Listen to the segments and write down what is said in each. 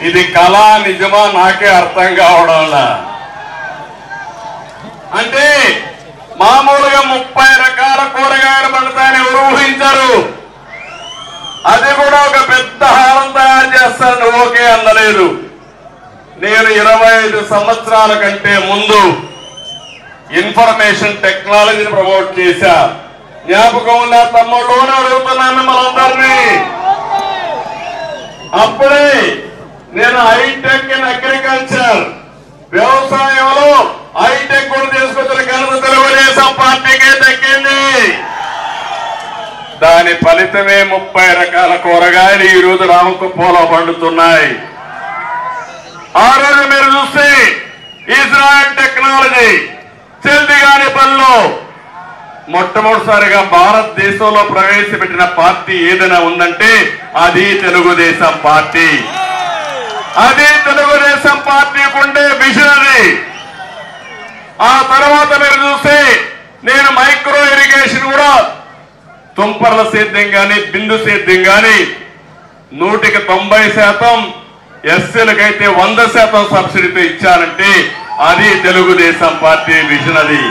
ఇది కళ నిజమా నాకే అర్థం కావడంలా. అంటే మామూలుగా 30 రకాల కూరగాయలు పండుతాయని ఎవరు ఊహించారు. అది కూడా ఒక పెద్ద హారం తయారు చేస్తాను ఓకే అందలేదు. నేను 25 సంవత్సరాల కంటే ముందు ఇన్ఫర్మేషన్ టెక్నాలజీని ప్రమోట్ చేశా. జ్ఞాపకం ఉన్న తమ్ముళ్ళలోనే అడుగుతున్నాను మిమ్మల్ని అందరినీ. అప్పుడే నేను హైటెక్ ఇన్ అగ్రికల్చర్ వ్యవసాయంలో హైటెక్ కూడా తీసుకొచ్చిన ఘనత తెలుగుదేశం పార్టీకే దక్కింది. దాని ఫలితమే 30 రకాల కూరగాయలు ఈ రోజు రామకుప్పంలో పండుతున్నాయి. ఆ రోజు మీరు చూస్తే ఇజ్రాయెల్ టెక్నాలజీ చెల్దిగాని పనిలో మొట్టమొదటిసారిగా భారతదేశంలో ప్రవేశపెట్టిన పార్టీ ఏదైనా ఉందంటే అది తెలుగుదేశం పార్టీ. అది తెలుగుదేశం పార్టీకి ఉండే విజనరీ. ఆ తర్వాత మీరు చూస్తే నేను మైక్రో ఇరిగేషన్ కూడా తుంపర్ల సేద్యం కానీ బిందు సేద్యం కానీ 100కి 90%, ఎస్సీలకైతే 100% సబ్సిడీతో ఇచ్చానంటే అది తెలుగుదేశం పార్టీ విజనరీ.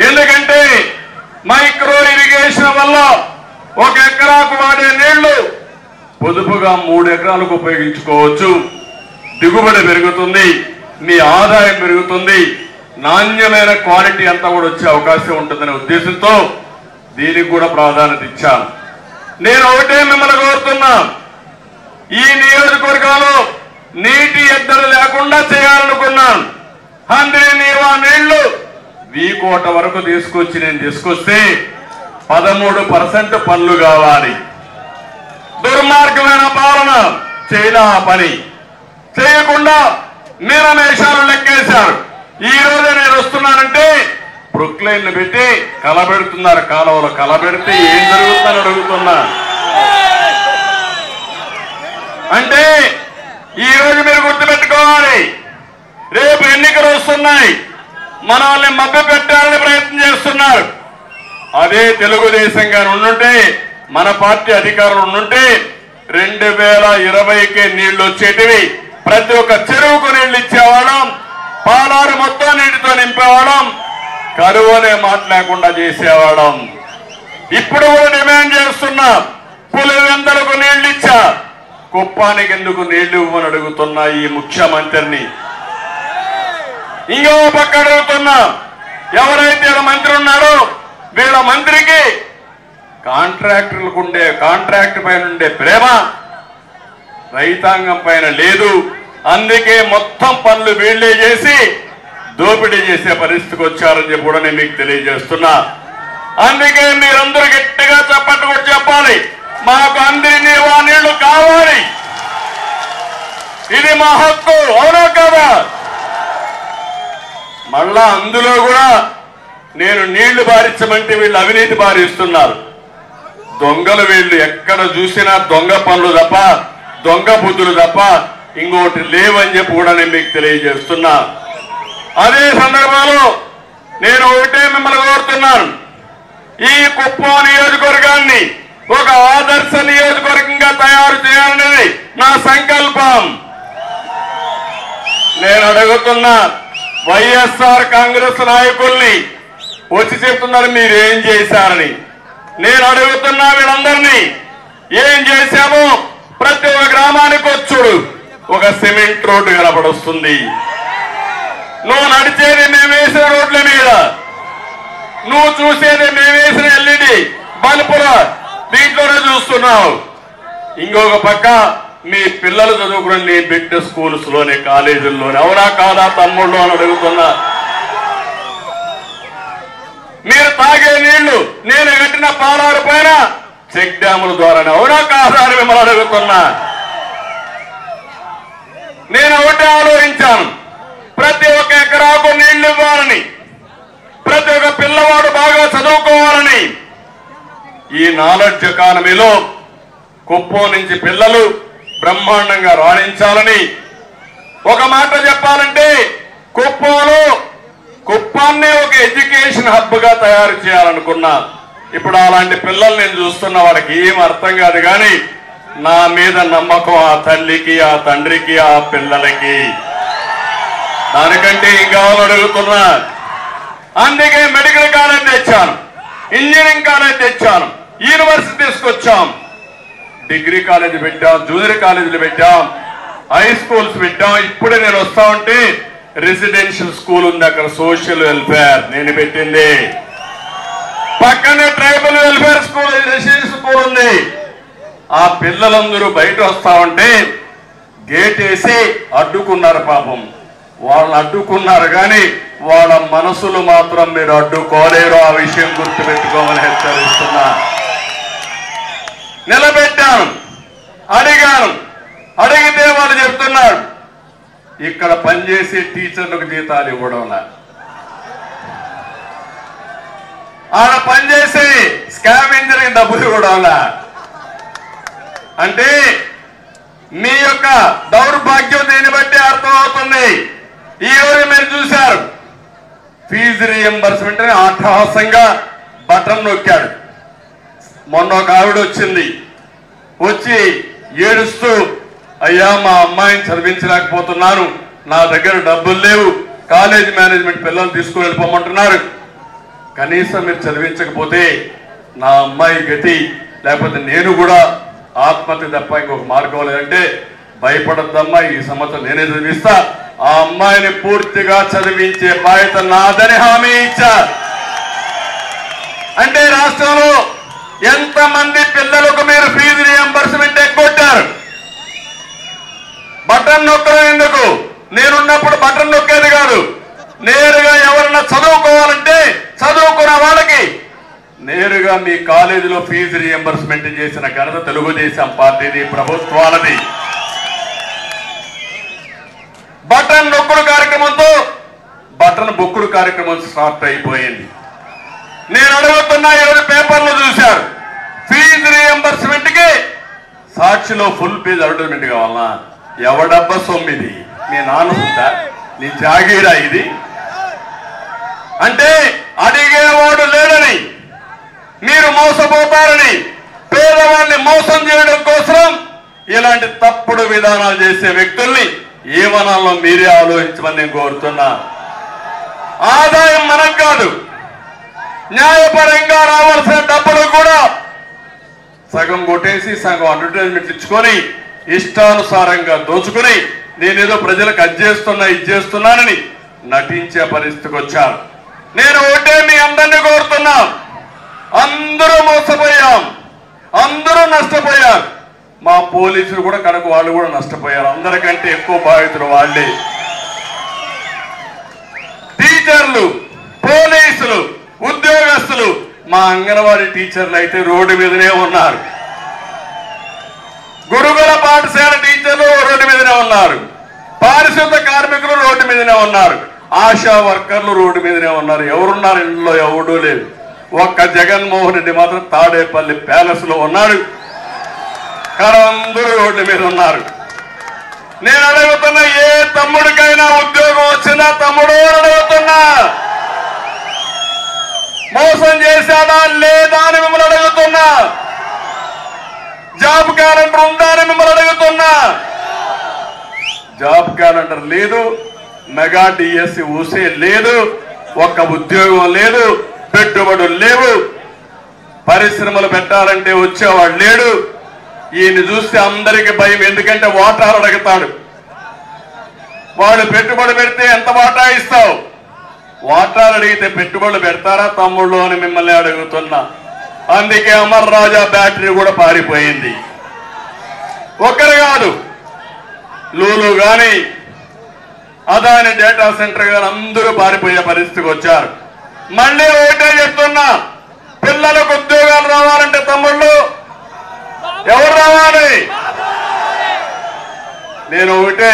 ఎందుకంటే మైక్రో ఇరిగేషన్ వల్ల 1 ఎకరాకు వాడే నీళ్లు పొదుపుగా 3 ఎకరాలకు ఉపయోగించుకోవచ్చు. దిగుబడి పెరుగుతుంది, మీ ఆదాయం పెరుగుతుంది, నాణ్యమైన క్వాలిటీ అంతా కూడా వచ్చే అవకాశం ఉంటుందనే ఉద్దేశంతో దీనికి కూడా ప్రాధాన్యత ఇచ్చాను. నేను ఒకటే మిమ్మల్ని కోరుతున్నా, ఈ నియోజకవర్గంలో నీటి ఎద్దడి లేకుండా చేయాలనుకున్నాను. 100 నీవా నీళ్లు వీకోట వరకు తీసుకొస్తే 13% పనులు కావాలి. దుర్మార్గమైన పాలన చేయలా పని చేయకుండా నిరమేషాలు లెక్కేశారు. ఈ రోజు నేను వస్తున్నానంటే ప్రొక్లైన్లు పెట్టి కలబెడుతున్నారు. కాలువలో కలబెడితే ఏం జరుగుతుందని అడుగుతున్నా. అంటే ఈ రోజు మీరు గుర్తుపెట్టుకోవాలి, రేపు ఎన్నికలు వస్తున్నాయి. మనల్ని మభ్య పెట్టాలని ప్రయత్నం చేస్తున్నారు. అదే తెలుగుదేశం గారు ఉండుంటే, మన పార్టీ అధికారులు ఉండుంటే 2020కే నీళ్లు వచ్చేటివి. ప్రతి ఒక్క చెరువుకు నీళ్లు ఇచ్చేవాళ్ళం, పాలారు మొత్తం నీటితో నింపేవాళ్ళం, కరువు అనే మాట లేకుండా చేసేవాళ్ళం. ఇప్పుడు కూడా డిమాండ్ చేస్తున్నా, పులివెందలకు నీళ్లు ఇచ్చా, కుప్పానికి ఎందుకు నీళ్లు ఇవ్వని అడుగుతున్నా ఈ ముఖ్యమంత్రిని. ఇంకో పక్క అడుగుతున్నా, ఎవరైతే మంత్రి ఉన్నారో వీళ్ళ మంత్రికి కాంట్రాక్టర్లకు ఉండే కాంట్రాక్ట్ పైన ఉండే ప్రేమ రైతాంగం పైన లేదు. అందుకే మొత్తం పనులు వీళ్లే చేసి దోపిడీ చేసే పరిస్థితికి వచ్చారని చెప్పి కూడా నేను మీకు తెలియజేస్తున్నా. అందుకే మీరందరూ గట్టిగా చప్పట్లు కూడా చెప్పాలి, మాకు అందరి నీవా నీళ్లు కావాలి, ఇది మా హక్కు. అవునా కదా? మళ్ళా అందులో కూడా నేను నీళ్లు బారించమంటే వీళ్ళు అవినీతి బారిస్తున్నారు. దొంగలు వీళ్ళు ఎక్కడ చూసినా దొంగ పనులు తప్ప, దొంగ బుద్ధులు తప్ప ఇంకోటి లేవని చెప్పి కూడా నేను మీకు తెలియజేస్తున్నా. అదే సందర్భంలో నేను ఒకటే మిమ్మల్ని కోరుతున్నాను, ఈ కుప్పం నియోజకవర్గాన్ని ఒక ఆదర్శ నియోజకవర్గంగా తయారు చేయాలనేది నా సంకల్పం. నేను అడుగుతున్నా వైఎస్ఆర్ కాంగ్రెస్ నాయకుల్ని, వచ్చి చెప్తున్నారు మీరేం చేశారని. నేను అడుగుతున్నా వీళ్ళందరినీ, ఏం చేశామో ప్రతి ఒక్క గ్రామానికి వచ్చుడు ఒక సిమెంట్ రోడ్డు కనపడొస్తుంది. నువ్వు నడిచేది మేము వేసిన రోడ్ల మీద, నువ్వు చూసేది మేము వేసిన ఎల్ఈడి బల్బుల దీంట్లోనే చూస్తున్నావు. ఇంకొక పక్క మీ పిల్లలు చదువుకుని నీ బిడ్డ స్కూల్స్ లోనే, కాలేజీల్లోనే. అవునా కాదా తమ్ముళ్ళు అని అడుగుతున్నా. మీరు తాగే నీళ్లు నేను కట్టిన పాలారు పైన చెక్ డ్యాముల ద్వారానే. అవునా కాదా అని మిమ్మల్ని అడుగుతున్నా. నేను ఒకటే ఆలోచించాను, ప్రతి ఒక్క ఎకరాకు నీళ్లు ఇవ్వాలని, ప్రతి ఒక్క పిల్లవాడు బాగా చదువుకోవాలని. ఈ నాలెడ్జ్ ఎకానమీలో కుప్పం నుంచి పిల్లలు బ్రహ్మాండంగా రాణించాలని. ఒక మాట చెప్పాలంటే కుప్పంలో కుప్పాన్నే ఒక ఎడ్యుకేషన్ హబ్ గా తయారు చేయాలనుకున్నా. ఇప్పుడు అలాంటి పిల్లలు నేను చూస్తున్న, వాడికి ఏం అర్థం కాదు కానీ నా మీద నమ్మకం ఆ తల్లికి, ఆ తండ్రికి, ఆ పిల్లలకి. దానికంటే ఇంకా అడుగుతున్నా. అందుకే మెడికల్ కాలేజ్ తెచ్చాను, ఇంజనీరింగ్ కాలేజ్ తెచ్చాను, యూనివర్సిటీ తీసుకొచ్చాం, డిగ్రీ కాలేజ్ పెట్టాం, జూనియర్ కాలేజీలు పెట్టాం, హై స్కూల్స్ పెట్టాం. ఇప్పుడే నేను వస్తా ఉంటే రెసిడెన్షియల్ స్కూల్ ఉంది, అక్కడ సోషల్ వెల్ఫేర్ నేను పెట్టింది. పక్కనే tribal welfare school, residential school ఉంది. ఆ పిల్లలందరూ బయట వస్తా ఉంటే గేట్ వేసి అడ్డుకున్నారు. పాపం వాళ్ళని అడ్డుకున్నారు, కానీ వాళ్ళ మనసులు మాత్రం మీరు అడ్డుకోలేరు. ఆ విషయం గుర్తుపెట్టుకోమని హెచ్చరిస్తున్నా. నిలబెట్టాను, అడిగాను, అడిగితే వాళ్ళు చెప్తున్నారు ఇక్కడ పనిచేసే టీచర్లకు జీతాలు ఇవ్వడం, ఆడ పనిచేసే స్కావెంజర్కి డబ్బులు ఇవ్వడం. అంటే మీ యొక్క దౌర్భాగ్యం దీన్ని బట్టి అర్థమవుతుంది. ఈ రోజు మీరు చూశారు, ఫీజు రీఎంబర్స్మెంట్ అని అట్టహాసంగా బటన్ నొక్కాడు. మొన్న ఒక ఆవిడ వచ్చింది, వచ్చి ఏడుస్తూ, అయ్యా మా అమ్మాయిని చదివించలేకపోతున్నాను, నా దగ్గర డబ్బులు లేవు, కాలేజ్ మేనేజ్మెంట్ పిల్లలు తీసుకుని వెళ్ళిపోమంటున్నారు, కనీసం మీరు చదివించకపోతే నా అమ్మాయి గతి, లేకపోతే నేను కూడా ఆత్మహత్య తప్ప ఇంకొక మార్గం లేదంటే భయపడద్దమ్మా, ఈ సంవత్సరం నేనే చదివిస్తా, ఆ అమ్మాయిని పూర్తిగా చదివించే బాధ్యత నాదని హామీ ఇచ్చా. అంటే రాష్ట్రంలో ఎంతమంది పిల్లలకు మీరు ఫీజు రీఎంబర్స్మెంట్ ఎగ్గొట్టారు? బటన్ నొక్కడం ఎందుకు? నేనున్నప్పుడు బటన్ నొక్కేది కాదు, నేరుగా ఎవరన్నా చదువుకోవాలంటే చదువుకున్న వాళ్ళకి నేరుగా మీ కాలేజీలో ఫీజు రీఎంబర్స్మెంట్ చేసిన ఘనత తెలుగుదేశం పార్టీది, ప్రభుత్వాలది. బటన్ నొక్కుడు కార్యక్రమంతో బటన్ బొక్కుడు కార్యక్రమం స్టార్ట్ అయిపోయింది. నేను అడుగుతున్నా, ఈరోజు పేపర్లో చూశారు, ఫీజు రీఎంబర్స్మెంట్ కి సాక్షిలో ఫుల్ పేజ్ అడ్వర్టైజ్మెంట్ కావాలన్నా? ఎవడబ్బ సొమ్మిది? మీ నాన్న ఉందా? నీ జాగీరా ఇది? అంటే అడిగేవాడు లేడని, మీరు మోసపోతారని, పేదవాళ్ళని మోసం చేయడం కోసం ఇలాంటి తప్పుడు విధానాలు చేసే వ్యక్తుల్ని ఏమనాలో మీరే ఆలోచించమని నేను కోరుతున్నా. ఆదాయం మనకు కాదు, న్యాయపరంగా రావాల్సిన డబ్బులు కూడా సగం కొట్టేసి సగం అడ్వర్టైజ్మెంట్ ఇచ్చుకొని ఇష్టానుసారంగా దోచుకుని నేనేదో ప్రజలకు అది చేస్తున్నా ఇది చేస్తున్నానని నటించే పరిస్థితికి వచ్చారు. నేను ఒకటే మీ అందరినీ కోరుతున్నా, అందరూ మోసపోయాం, అందరూ నష్టపోయారు. మా పోలీసులు కూడా కనుక వాళ్ళు కూడా నష్టపోయారు. అందరికంటే ఎక్కువ బాధితులు వాళ్ళే. టీచర్లు, పోలీసులు, ఉద్యోగస్తులు, మా అంగన్వాడీ టీచర్లు అయితే రోడ్డు మీదనే ఉన్నారు, గురుకుల పాఠశాల టీచర్లు రోడ్డు మీదనే ఉన్నారు, పారిశుద్ధ కార్మికులు రోడ్డు మీదనే ఉన్నారు, ఆశా వర్కర్లు రోడ్డు మీదనే ఉన్నారు. ఎవరున్నారు? ఇంట్లో ఎవడూ లేదు. ఒక్క జగన్మోహన్ రెడ్డి మాత్రం తాడేపల్లి ప్యాలెస్ లో ఉన్నాడు, అందరూ రోడ్ల మీద ఉన్నారు. నేను అడుగుతున్నా, ఏ తమ్ముడికైనా ఉద్యోగం వచ్చిందా? తమ్ముడు అడుగుతున్నా, మోసం చేశాడా లేదా అని మిమ్మల్ని అడుగుతున్నా. జాబ్ క్యాలెండర్ ఉందా అని మిమ్మల్ని అడుగుతున్నా. జాబ్ క్యాలెండర్ లేదు, మెగా డిఎస్సి ఊసే లేదు, ఒక్క ఉద్యోగం లేదు, పెట్టుబడులు లేవు, పరిశ్రమలు పెట్టాలంటే వచ్చేవాడు లేడు. ఈయన చూస్తే అందరికీ భయం, ఎందుకంటే వాటాలు అడుగుతాడు. వాళ్ళు పెట్టుబడి పెడితే ఎంత వాటా ఇస్తావు? వాటాలు అడిగితే పెట్టుబడులు పెడతారా తమ్ముళ్ళు అని మిమ్మల్ని అడుగుతున్నా. అందుకే అమర్ రాజా బ్యాటరీ కూడా పారిపోయింది. ఒక్కరు కాదు, లూలు గాని అదాని డేటా సెంటర్ గాని అందరూ పారిపోయే పరిస్థితికి వచ్చారు. మళ్ళీ ఒకటే చెప్తున్నా, పిల్లలకు ఉద్యోగాలు రావాలంటే తమ్ముళ్ళు ఎవరు రావాలి? నేను ఒకటే,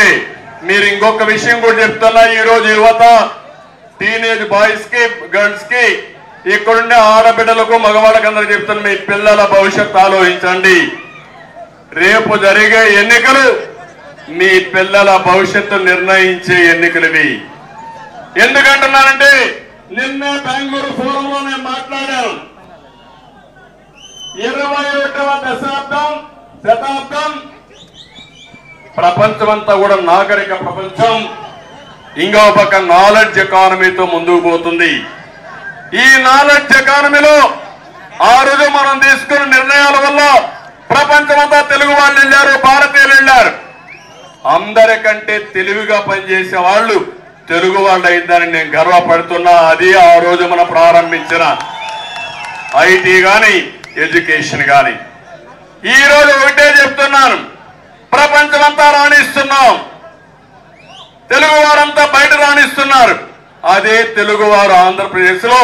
మీరు ఇంకొక విషయం కూడా చెప్తున్నా. ఈరోజు యువత, టీనేజ్ బాయ్స్ కి గర్ల్స్ కి, ఇక్కడుండే ఆడబిడ్డలకు మగవాళ్ళకి అందరూ చెప్తున్నా, మీ పిల్లల భవిష్యత్తు ఆలోచించండి. రేపు జరిగే ఎన్నికలు మీ పిల్లల భవిష్యత్తు నిర్ణయించే ఎన్నికలవి. ఎందుకంటున్నానంటే నిన్నే బెంగళూరు ఫోరంలో నేను మాట్లాడాను. 21వ దశాబ్దం శతాబ్దం ప్రపంచమంతా కూడా నాగరిక ప్రపంచం, ఇంకో పక్క నాలెడ్జ్ ఎకానమీతో ముందుకు పోతుంది. ఈ నాలెడ్జ్ ఎకానమీలో ఆ రోజు మనం తీసుకున్న నిర్ణయాల వల్ల ప్రపంచమంతా తెలుగు వాళ్ళు వెళ్ళారు, భారతీయులు వెళ్ళారు. అందరికంటే తెలివిగా పనిచేసే వాళ్ళు తెలుగు వాళ్ళు అయిందని నేను గర్వపడుతున్నా. అది ఆ రోజు మనం ప్రారంభించిన ఐటీ గాని ఎడ్యుకేషన్ గాని. ఈ రోజు ఒకటే చెప్తున్నాను, ప్రపంచమంతా రాణిస్తున్నాం, తెలుగు వారంతా బయట రాణిస్తున్నారు. అదే తెలుగువారు ఆంధ్రప్రదేశ్ లో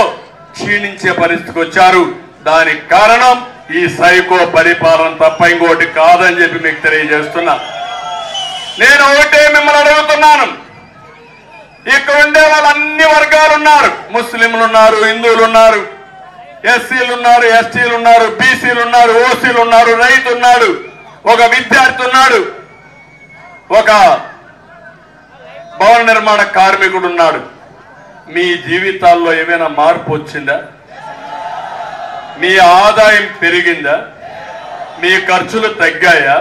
క్షీణించే పరిస్థితికి వచ్చారు. దానికి కారణం ఈ సైకో పరిపాలన తప్ప ఇంకోటి కాదని చెప్పి మీకు తెలియజేస్తున్నా. నేను ఒకటే మిమ్మల్ని అడుగుతున్నాను, ఇక్కడ ఉండే వాళ్ళు అన్ని వర్గాలు ఉన్నారు. ముస్లింలు ఉన్నారు, హిందువులు ఉన్నారు, ఎస్సీలు ఉన్నారు, ఎస్టీలు ఉన్నారు, బీసీలు ఉన్నారు, ఓసీలు ఉన్నారు, రైతు ఉన్నాడు, ఒక విద్యార్థి ఉన్నాడు, ఒక భవన నిర్మాణ కార్మికుడు ఉన్నాడు. మీ జీవితాల్లో ఏమైనా మార్పు వచ్చిందా? మీ ఆదాయం పెరిగిందా? మీ ఖర్చులు తగ్గాయా?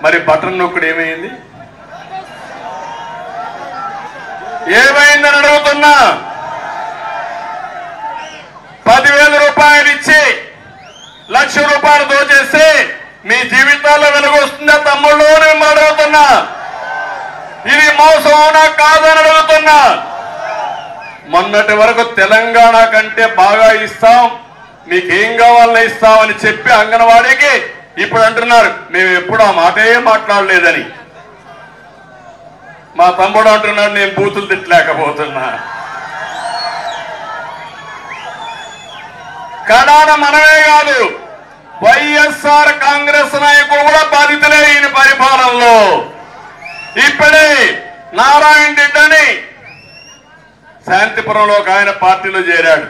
మరి బటన్ నొక్కుడు ఏమైంది? ఏమైందని అడుగుతున్నా. 10,000 రూపాయలు ఇచ్చి 1,00,000 రూపాయలు దోచేస్తే మీ జీవితాల్లో వెలుగు వస్తుందా తమ్ముళ్ళు? నేను అడుగుతున్నా. ఇది మోసం అవునా కాదని అడుగుతున్నా. మొన్నటి వరకు తెలంగాణ కంటే బాగా ఇస్తాం, మీకేం కావాలని ఇస్తామని చెప్పి అంగన్వాడీకి ఇప్పుడు అంటున్నారు మేము ఎప్పుడు ఆ మాటే మాట్లాడలేదని. మా తమ్ముడు అంటున్నాడు నేను బూతులు తిట్టలేకపోతున్నా. కడాన మనమే కాదు, వైఎస్ఆర్ కాంగ్రెస్ నాయకులు కూడా బాధితులే ఈయన పరిపాలనలో. ఇప్పుడే నారాయణ రెడ్డి అని శాంతిపురంలో ఒక ఆయన పార్టీలో చేరాడు.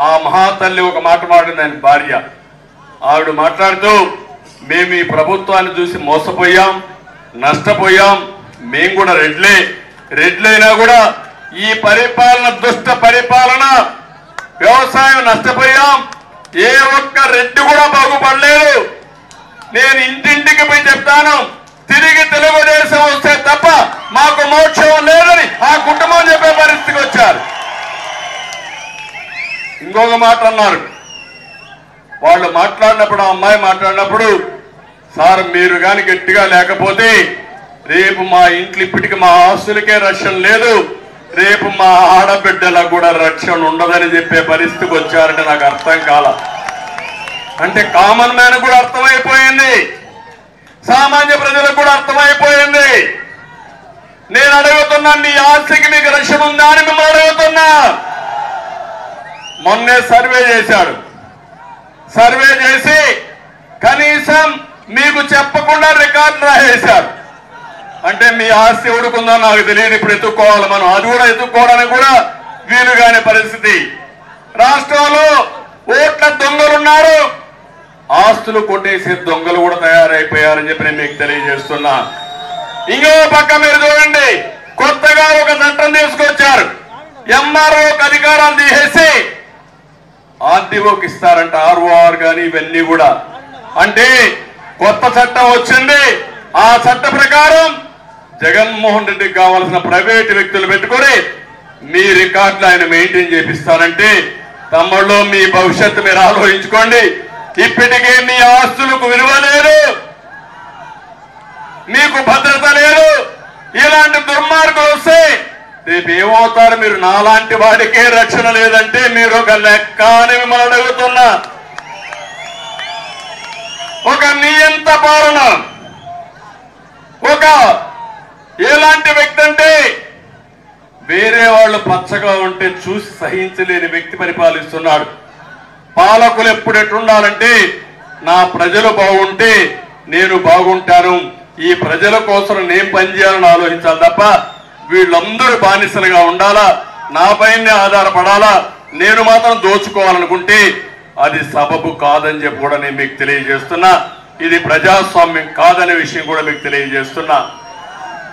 ఆ మహాతల్లి ఒక మాట మాట్లాడింది, ఆయన భార్య. ఆవిడ మాట్లాడుతూ మేము ఈ ప్రభుత్వాన్ని చూసి మోసపోయాం, నష్టపోయాం, మేము కూడా రెడ్లైనా కూడా ఈ పరిపాలన దుష్ట పరిపాలన, వ్యవసాయం నష్టపోయాం, ఏ ఒక్క రెడ్డి కూడా బాగుపడలేదు. నేను ఇంటింటికి పోయి చెప్తాను, తిరిగి తెలుగుదేశం వస్తే తప్ప మాకు మోక్షం లేదని ఆ కుటుంబం చెప్పే పరిస్థితికి వచ్చారు. ఇంకొక మాట అన్నారు, వాళ్ళు మాట్లాడినప్పుడు, ఆ అమ్మాయి మాట్లాడినప్పుడు, సార్ మీరు కానీ గట్టిగా లేకపోతే రేపు మా ఇంట్లో ఇప్పటికి మా ఆస్తులకే రక్షణ లేదు, రేపు మా ఆడబిడ్డలకు కూడా రక్షణ ఉండదని చెప్పే పరిస్థితికి వచ్చారంటే నాకు అర్థం కాల. అంటే కామన్ మ్యాన్ కూడా అర్థమైపోయింది, సామాన్య ప్రజలకు కూడా అర్థమైపోయింది. నేను అడుగుతున్నా, మీ ఆస్తికి మీకు రక్షణ ఉందా అని మిమ్మల్ని అడుగుతున్నా. మొన్నే సర్వే చేశాడు, సర్వే చేసి కనీసం మీకు చెప్పకుండా రికార్డు రాసేశారు. అంటే మీ ఆస్తి ఎవడుకుందో నాకు తెలియదు, ఇప్పుడు ఎత్తుక్కోవాలి మనం. అది కూడా ఎత్తుక్కోవడానికి కూడా వీలు కాని పరిస్థితి. రాష్ట్రంలో ఓట్ల దొంగలున్నారు, ఆస్తులు కొట్టేసే దొంగలు కూడా తయారైపోయారని చెప్పి నేను మీకు తెలియజేస్తున్నా. ఇంకో పక్క మీరు చూడండి, కొత్తగా ఒక చట్టం తీసుకొచ్చారు, ఎంఆర్ఓకి అధికారాలు తీసేసి ఆర్డీఓకి ఇస్తారంట. ఆర్ఓఆర్ కానీ ఇవన్నీ కూడా. అంటే కొత్త చట్టం వచ్చింది, ఆ చట్ట ప్రకారం జగన్మోహన్ రెడ్డికి కావాల్సిన ప్రైవేటు వ్యక్తులు పెట్టుకొని మీ రికార్డులు ఆయన మెయింటైన్ చేపిస్తారంటే తమ్ముళ్ళు మీ భవిష్యత్తు మీరు ఆలోచించుకోండి. ఇప్పటికే మీ ఆస్తులకు విలువ లేదు, మీకు భద్రత లేదు. ఇలాంటి దుర్మార్గులు వస్తే రేపు ఏమవుతారు? మీరు నాలాంటి వాడికే రక్షణ లేదంటే మీరు ఒక లెక్క అని మిమ్మల్ని అడుగుతున్నా. ఒక నియంత పాలన, ఒక ఎలాంటి వ్యక్తి అంటే వేరే వాళ్ళు పచ్చగా ఉంటే చూసి సహించలేని వ్యక్తి పరిపాలిస్తున్నాడు. పాలకులు ఎప్పుడు ఎట్లుండాలంటే నా ప్రజలు బాగుంటే నేను బాగుంటాను, ఈ ప్రజల కోసం నేను పనిచేయాలని ఆలోచించాలి తప్ప వీళ్ళందరూ బానిసలుగా ఉండాలా, నాపైనే ఆధారపడాలా, నేను మాత్రం దోచుకోవాలనుకుంటే అది సబబు కాదని చెప్పి కూడా నేను మీకు తెలియజేస్తున్నా. ఇది ప్రజాస్వామ్యం కాదనే విషయం కూడా మీకు తెలియజేస్తున్నా.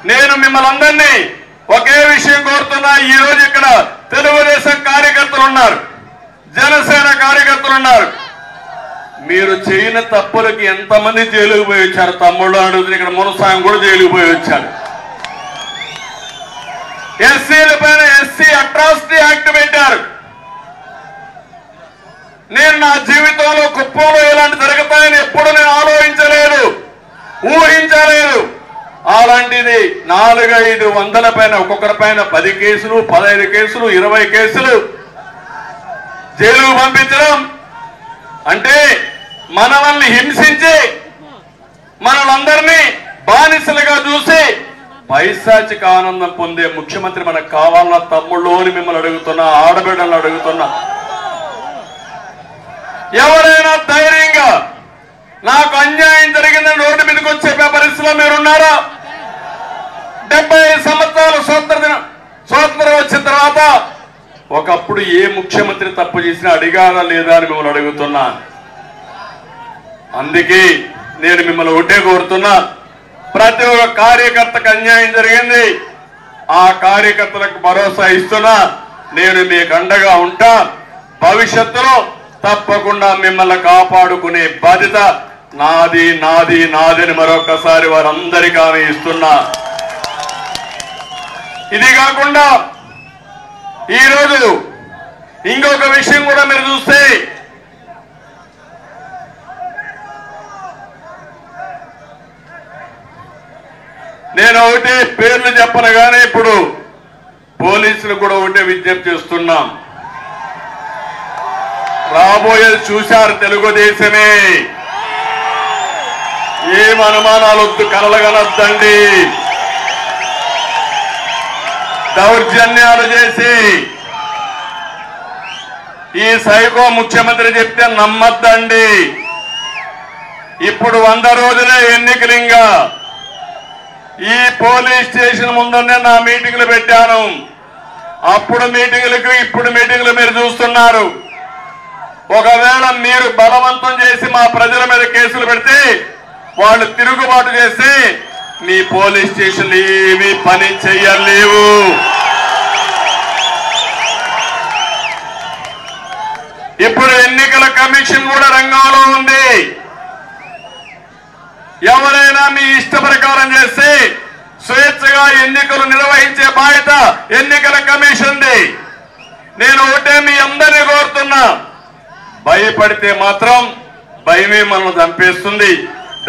నేను మిమ్మల్ని అందరినీ ఒకే విషయం కోరుతున్నా. ఈ రోజు ఇక్కడ తెలుగుదేశం కార్యకర్తలు ఉన్నారు, జనసేన కార్యకర్తలు ఉన్నారు. మీరు చేయని తప్పులకి ఎంతమంది జైలుకు పోయి వచ్చారు? తమ్ముళ్ళు అడుగుతుంది. ఇక్కడ మునసాయం కూడా జైలుకు పోయి వచ్చారు. ఎస్సీల పైన ఎస్సీ అట్రాసిటీ యాక్ట్ పెట్టారు. నేను నా జీవితంలో కుప్పంలో ఇలాంటి జరుగుతాయని ఎప్పుడు నేను ఆలోచించలేదు, ఊహించలేదు. అలాంటిది 400-500 పైన, ఒక్కొక్కరి పైన 10 కేసులు, 15 కేసులు, 20 కేసులు జైలుకు పంపించడం అంటే మనల్ని హింసించి మనలందరినీ బానిసలుగా చూసి పైశాచిక ఆనందం పొందే ముఖ్యమంత్రి మనకు కావాలన్న తమ్ముళ్ళు అని మిమ్మల్ని అడుగుతున్నా, ఆడబిడ్డలను అడుగుతున్నా. ఎవరైనా ధైర్యంగా నాకు అన్యాయం జరిగిందని రోడ్డు మీదకి వచ్చే పరిస్థితిలో మీరున్నారా? 75 సంవత్సరాలు స్వాతంత్రం వచ్చిన తర్వాత ఒకప్పుడు ఏ ముఖ్యమంత్రి తప్పు చేసినా అడిగారా లేదా అని మిమ్మల్ని అడుగుతున్నా. అందుకే నేను మిమ్మల్ని ఒకటే కోరుతున్నా, ప్రతి ఒక్క కార్యకర్తకు అన్యాయం జరిగింది, ఆ కార్యకర్తలకు భరోసా ఇస్తున్నా. నేను మీకు అండగా ఉంటా. భవిష్యత్తులో తప్పకుండా మిమ్మల్ని కాపాడుకునే బాధ్యత నాది నాది నాదని మరొకసారి వారందరికీ హామీ ఇస్తున్నా. ఇది కాకుండా ఈరోజు ఇంకొక విషయం కూడా మీరు చూస్తే, నేను ఒకటే పేర్లు చెప్పను కానీ ఇప్పుడు పోలీసులు కూడా ఒకటే విజ్ఞప్తి చేస్తున్నాం. రాబోయేది చూశారు, తెలుగుదేశమే. ఏం అనుమానాలు వద్దు, కలగనొద్దండి. దౌర్జన్యాలు చేసి ఈ సైకో ముఖ్యమంత్రి చెప్తే నమ్మద్దండి. ఇప్పుడు 100 రోజులే ఎన్నికలింగా. ఈ పోలీస్ స్టేషన్ ముందనే నా మీటింగ్లు పెట్టాను. అప్పుడు మీటింగులకు ఇప్పుడు మీటింగులు మీరు చూస్తున్నారు. ఒకవేళ మీరు బలవంతం చేసి మా ప్రజల మీద కేసులు పెడితే, వాళ్ళు తిరుగుబాటు చేసి మీ పోలీస్ స్టేషన్లు ఏమీ పని చెయ్యలేవు. ఇప్పుడు ఎన్నికల కమిషన్ కూడా రంగంలో ఉంది. ఎవరైనా మీ ఇష్ట ప్రకారం చేస్తే స్వేచ్ఛగా ఎన్నికలు నిర్వహించే బాధ్యత ఎన్నికల కమిషన్ది. నేను ఒకటే మీ అందరినీ కోరుతున్నా, భయపడితే మాత్రం భయమే మనల్ని చంపేస్తుంది.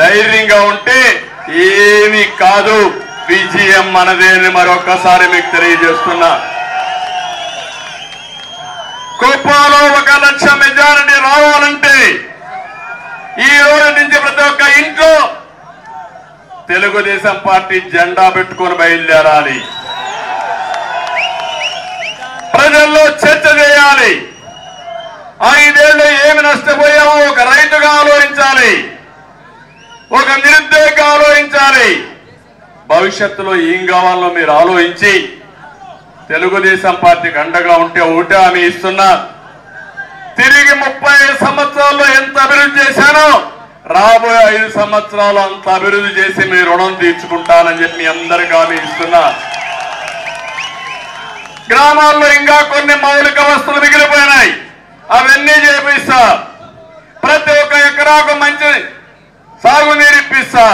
ధైర్యంగా ఉంటే ఏమీ కాదు, విజయం మనదే అని మరొకసారి మీకు తెలియజేస్తున్నా. కుప్పంలో 1 లక్ష మెజారిటీ రావాలంటే ఈ రోజు నుంచి ప్రతి ఒక్క ఇంట్లో తెలుగుదేశం పార్టీ జెండా పెట్టుకొని బయలుదేరాలి. ప్రజల్లో చర్చ చేయాలి. 5 ఏళ్ళు ఏమి నష్టపోయామో ఒక రైతుగా ఆలోచించాలి, ఒక నిరుద్యోగిగా ఆలోచించాలి. భవిష్యత్తులో ఏం కావాలో మీరు ఆలోచించి తెలుగుదేశం పార్టీకి అండగా ఉంటే ఒకటే హామీ ఇస్తున్నా. తిరిగి 30 సంవత్సరాల్లో ఎంత అభివృద్ధి చేశానో రాబోయే 5 సంవత్సరాలు అంత అభివృద్ధి చేసి మీ రుణం తీర్చుకుంటానని చెప్పి మీ అందరికీ హామీ ఇస్తున్నా. గ్రామాల్లో ఇంకా కొన్ని మౌలిక వస్తువులు మిగిలిపోయినాయి, అవన్నీ చేపిస్తా. ప్రతి ఒక్క ఎకరాకు మంచి సాగునీరు ఇప్పిస్తా.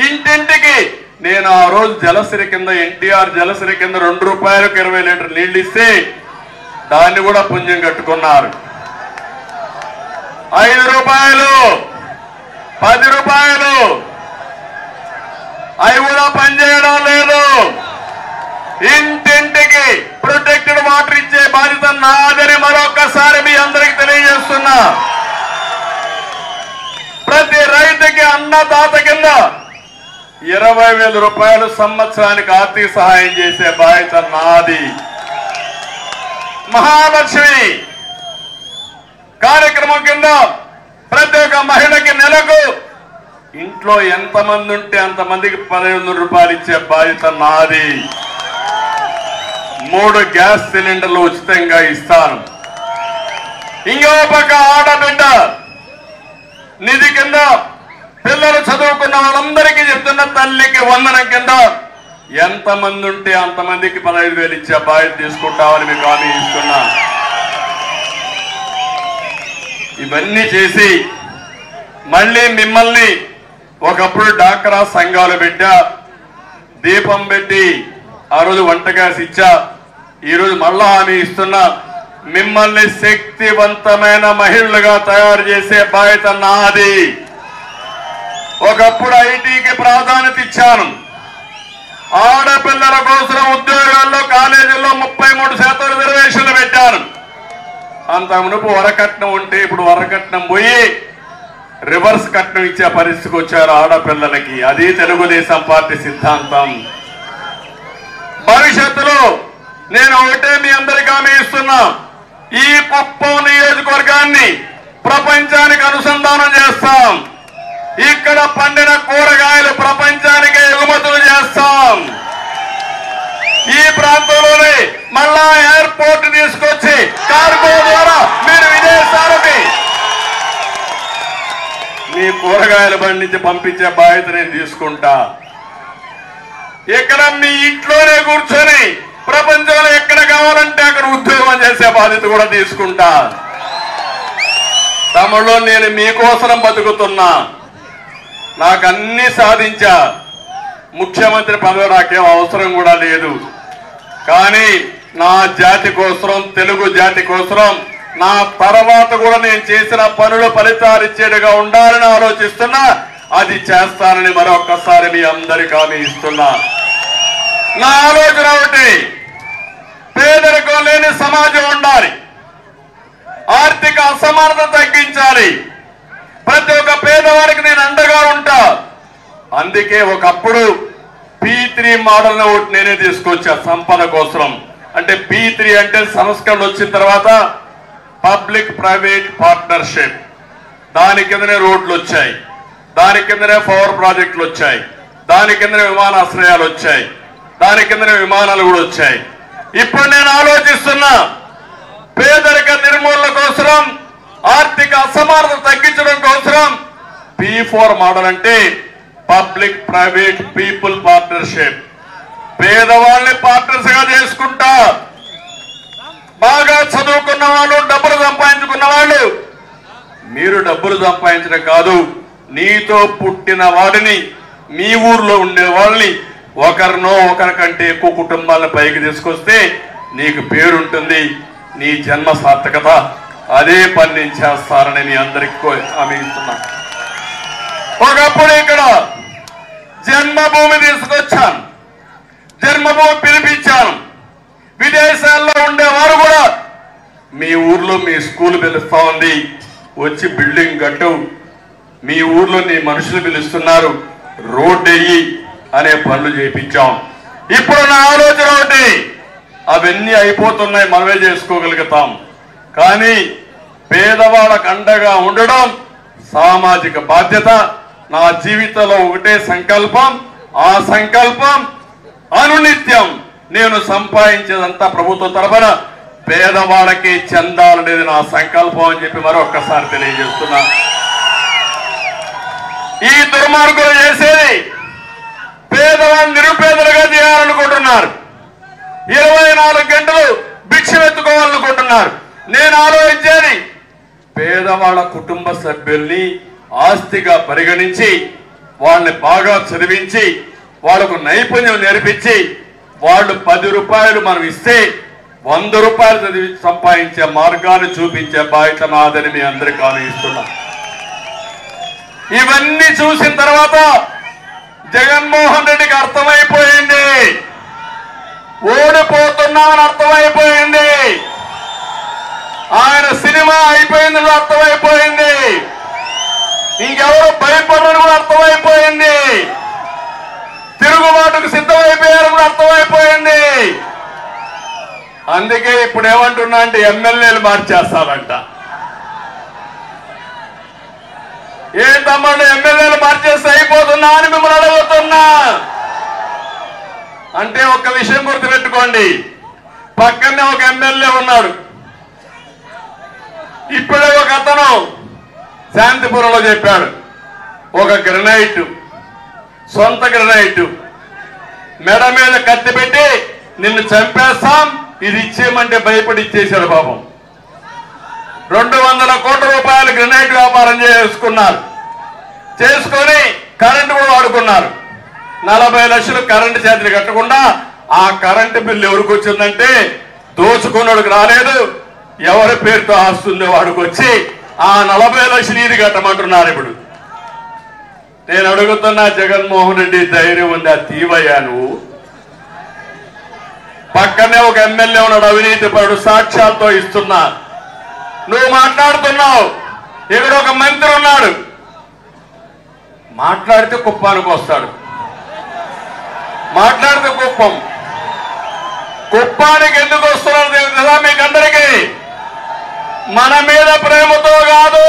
ఇంటింటికి నేను ఆ రోజు జలసిరి కింద, ఎన్టీఆర్ జలసిరి కింద 2 రూపాయలకు 20 లీటర్ నీళ్లు ఇస్తే దాన్ని కూడా పుణ్యం కట్టుకున్నారు. 5 రూపాయలు, 10 రూపాయలు, అవి కూడా పనిచేయడం లేదు. ఇంటింటికి ప్రొటెక్టెడ్ వాటర్ ఇచ్చే బాధ్యత నాదని మరొకసారి మీ అందరికి తెలియజేస్తున్నా. ప్రతి రైతుకి అన్నదాత కింద 20,000 రూపాయలు సంవత్సరానికి ఆర్థిక సహాయం చేసే బాధ్యత నాది. మహాలక్ష్మి కార్యక్రమం కింద ప్రతి ఒక్క మహిళకి నెలకు ఇంట్లో ఎంతమంది ఉంటే అంతమందికి 1,500 రూపాయలు ఇచ్చే బాధ్యత నాది. 3 గ్యాస్ సిలిండర్లు ఉచితంగా ఇస్తాను. ఇంకో పక్క ఆడబిడ్డ నిధి కింద పిల్లలు చదువుకున్న వాళ్ళందరికీ చెప్తున్న తల్లికి వందనం కింద ఎంతమంది ఉంటే అంతమందికి 15,000 ఇచ్చే బాధ్యత తీసుకుంటామని మీకు హామీ ఇస్తున్నా. ఇవన్నీ చేసి మళ్ళీ మిమ్మల్ని ఒకప్పుడు డాక్రా సంఘాలు పెట్టా, దీపం పెట్టి ఆ రోజు వంట గ్యాస్ ఇచ్చా, ఈరోజు మళ్ళా హామీ ఇస్తున్నా, మిమ్మల్ని శక్తివంతమైన మహిళలుగా తయారు చేసే బాధ్యత నాది. ఒకప్పుడు ఐటీకి ప్రాధాన్యత ఇచ్చాను, ఆడపిల్లల కోసం ఉద్యోగాల్లో కాలేజీల్లో 33% రిజర్వేషన్లు పెట్టాను. అంత మునుపు వరకట్నం ఉంటే ఇప్పుడు వరకట్నం పోయి రివర్స్ కట్నం ఇచ్చే పరిస్థితికి వచ్చారు ఆడపిల్లలకి. అది తెలుగుదేశం పార్టీ సిద్ధాంతం. భవిష్యత్తులో నేను ఒకటే మీ అందరికీ హామీ ఇస్తున్నా, ఈ కుప్పం నియోజకవర్గాన్ని ప్రపంచానికి అనుసంధానం చేస్తాం. ఇక్కడ పండిన కూరగాయలు ప్రపంచానికి ఎగుమతులు చేస్తాం. ఈ ప్రాంతంలోనే మళ్ళా ఎయిర్పోర్ట్ తీసుకొచ్చి కార్గో ద్వారా మీరు విదేశాలకి మీ కూరగాయల బండి నుంచి పంపించే బాధ్యత నేను తీసుకుంటా. ఇక్కడ మీ ఇంట్లోనే కూర్చొని ప్రపంచంలో ఎక్కడ కావాలంటే అక్కడ ఉద్యోగం చేసే బాధ్యత కూడా తీసుకుంటా. తమలో నేను మీకోసం బతుకుతున్నా, నాకు అన్ని సాధించా. ముఖ్యమంత్రి పదవి నాకేం అవసరం కూడా లేదు, కానీ నా జాతి కోసం, తెలుగు జాతి కోసం నా తర్వాత కూడా నేను చేసిన పనులు ఫలితాలు ఇచ్చేట్టుగా ఉండాలని ఆలోచిస్తున్నా. అది చేస్తానని మరొక్కసారి మీ అందరికీ హామీ ఇస్తున్నా. నా ఆలోచన ఒకటి, పేదరికం లేని సమాజం ఉండాలి, ఆర్థిక అసమానత తగ్గించాలి, ప్రతి ఒక్క పేదవాడికి నేను అండగా ఉంటా. అందుకే ఒకప్పుడు P3 మోడల్ ఒకటి నేనే తీసుకొచ్చా సంపద కోసం. అంటే P3 అంటే సంస్కరణలు వచ్చిన తర్వాత పబ్లిక్ ప్రైవేట్ పార్ట్నర్షిప్, దాని కిందనే రోడ్లు వచ్చాయి, దాని కిందనే పవర్ ప్రాజెక్టులు వచ్చాయి, దాని కిందనే విమానాశ్రయాలు వచ్చాయి, దాని కిందనే విమానాలు కూడా వచ్చాయి. ఇప్పుడు నేను ఆలోచిస్తున్నా, పేదరిక నిర్మూలన కోసం, ఆర్థిక అసమానత తగ్గించడం కోసం P4 మోడల్ అంటే పబ్లిక్ ప్రైవేట్ పీపుల్ పార్ట్నర్షిప్. పేదవాళ్ళని పార్ట్నర్స్ గా చేసుకుంటా. బాగా చదువుకున్న వాళ్ళు, డబ్బులు సంపాదించుకున్న వాళ్ళు, మీరు డబ్బులు సంపాదించడం కాదు, నీతో పుట్టిన వాడిని, మీ ఊర్లో ఉండే వాళ్ళని, ఒకరినో ఒకరికంటే ఎక్కువ కుటుంబాలను పైకి తీసుకొస్తే నీకు పేరుంటుంది, నీ జన్మ సార్థకత. అదే పని నేను చేస్తానని మీ అందరికీ హామీ ఇస్తున్నా. ఒకప్పుడు ఇక్కడ జన్మభూమి తీసుకొచ్చాను, జన్మభూమి పిలిపించాను. విదేశాల్లో ఉండేవారు కూడా మీ ఊర్లో మీ స్కూల్ పిలుస్తా ఉంది, వచ్చి బిల్డింగ్ కట్టు, మీ ఊర్లో నీ మనుషులు పిలుస్తున్నారు, రోడ్డు వెయ్యి అనే పనులు చేయించాం. ఇప్పుడు నా ఆలోచన ఒకటి, అవన్నీ అయిపోతున్నాయి, మనమే చేసుకోగలుగుతాం. కానీ పేదవాళ్ళకు అండగా ఉండడం సామాజిక బాధ్యత. నా జీవితంలో ఒకటే సంకల్పం, ఆ సంకల్పం అనునిత్యం నేను సంపాదించేదంతా ప్రభుత్వం తరఫున పేదవాళ్ళకి చెందాలనేది నా సంకల్పం అని చెప్పి మరొక్కసారి తెలియజేస్తున్నా. ఈ దుర్మార్గులు చేసేది పేదవాళ్ళని నిరుపేదలుగా చేయాలనుకుంటున్నారు, 24 గంటలు భిక్ష ఎత్తుకోవాలనుకుంటున్నారు. నేను ఆలోచించేది, పేదవాళ్ళ కుటుంబ సభ్యుల్ని ఆస్తిగా పరిగణించి వాళ్ళని బాగా చదివించి వాళ్ళకు నైపుణ్యం నేర్పించి వాళ్ళు 10 రూపాయలు మనం ఇస్తే 100 రూపాయలు చదివి సంపాదించే మార్గాన్ని చూపించే బాధ్యత నాదని మీ అందరికీ హామీ ఇస్తున్నా. ఇవన్నీ చూసిన తర్వాత జగన్మోహన్ రెడ్డికి అర్థమైపోయింది, ఓడిపోతున్నామని అర్థమైపోయింది, ఆయన సినిమా అయిపోయిందని అర్థమైపోయింది, ఇంకెవరు భయపడని కూడా అర్థమైపోయింది, తిరుగుబాటుకు సిద్ధమైపోయారని కూడా అర్థమైపోయింది. అందుకే ఇప్పుడు ఏమంటున్నా అంటే ఎమ్మెల్యేలు మార్చేస్తారంట. ఏం తమ్ముడు, ఎమ్మెల్యేలు మార్చేస్తే అయిపోతున్నా అని మిమ్మల్ని అడుగుతున్నా. అంటే ఒక్క విషయం గుర్తుపెట్టుకోండి, పక్కనే ఒక ఎమ్మెల్యే ఉన్నాడు. ఇప్పుడే ఒక అతను శాంతిపురంలో చెప్పాడు, ఒక గ్రనైట్, సొంత గ్రనైట్ మెడ మీద కత్తి పెట్టి నిన్ను చంపేస్తాం, ఇది ఇచ్చేయమంటే భయపడి ఇచ్చేశాడు పాపం. 200 కోట్ల రూపాయలు గ్రనైట్ వ్యాపారం చేసుకున్నారు. చేసుకొని కరెంటు కూడా వాడుకున్నారు. 40 లక్షలు కరెంటు ఛార్జీలు కట్టకుండా ఆ కరెంటు బిల్లు ఎవరికి వచ్చిందంటే దోచుకున్నోడికి రాలేదు. ఎవరి పేరుతో ఆస్తుందో వాడికి వచ్చి ఆ 40 లక్షలు ఇది కట్టమంటున్నారు. ఇప్పుడు నేను అడుగుతున్నా, జగన్మోహన్ రెడ్డి ధైర్యం ఉందా? తీవయ్యా నువ్వు. పక్కనే ఒక ఎమ్మెల్యే ఉన్నాడు, అవినీతి పరుడు, సాక్ష్యాలతో ఇస్తున్నా. నువ్వు మాట్లాడుతున్నావు. ఇక్కడ ఒక మంత్రి ఉన్నాడు, మాట్లాడితే కుప్పానికి వస్తాడు. మాట్లాడితే కుప్పానికి ఎందుకు వస్తున్నాడు తెలుసా మీకందరికీ? మన మీద ప్రేమతో కాదు,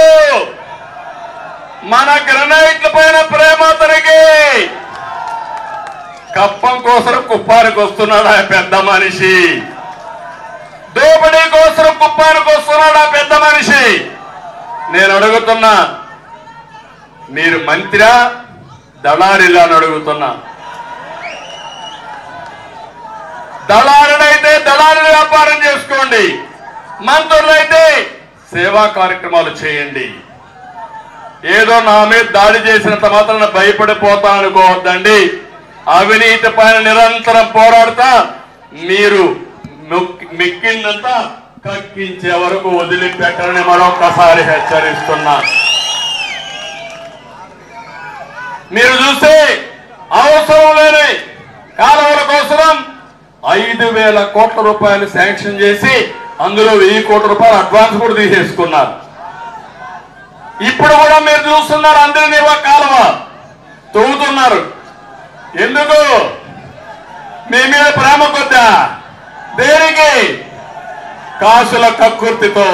మన గ్రనైట్ల పైన ప్రేమ. అతనికి కప్పం కోసం కుప్పానికి వస్తున్నాడు ఆ పెద్ద మనిషి. దోపిడీ కోసం కుప్పానికి వస్తున్నాడు ఆ పెద్ద మనిషి. నేను అడుగుతున్నా, మీరు మంత్రా దళారిలా అని అడుగుతున్నా. దళారుడైతే దళారుల వ్యాపారం చేసుకోండి, మంత్రులైతే సేవా కార్యక్రమాలు చేయండి. ఏదో నా మీద దాడి చేసినంత మాత్రాన భయపడిపోతాననుకోవద్దండి. అవినీతి పైన నిరంతరం పోరాడుతా మీరు మెక్కిందంతా కక్కించే వరకు వదిలిపెట్టరని మరొకసారి హెచ్చరిస్తున్నా. మీరు చూస్తే అవసరం లేని కాలువల కోసం 5,000 కోట్ల రూపాయలు శాంక్షన్ చేసి అందులో 1,000 కోట్ల రూపాయలు అడ్వాన్స్ కూడా తీసేసుకున్నారు. ఇప్పుడు కూడా మీరు చూస్తున్నారు, అందరినీ ఒక కాలువ తవ్వుతున్నారు. ఎందుకు? మీ మీద ప్రేమ కొద్దా? దేనికి? కాసుల కక్కుర్తితో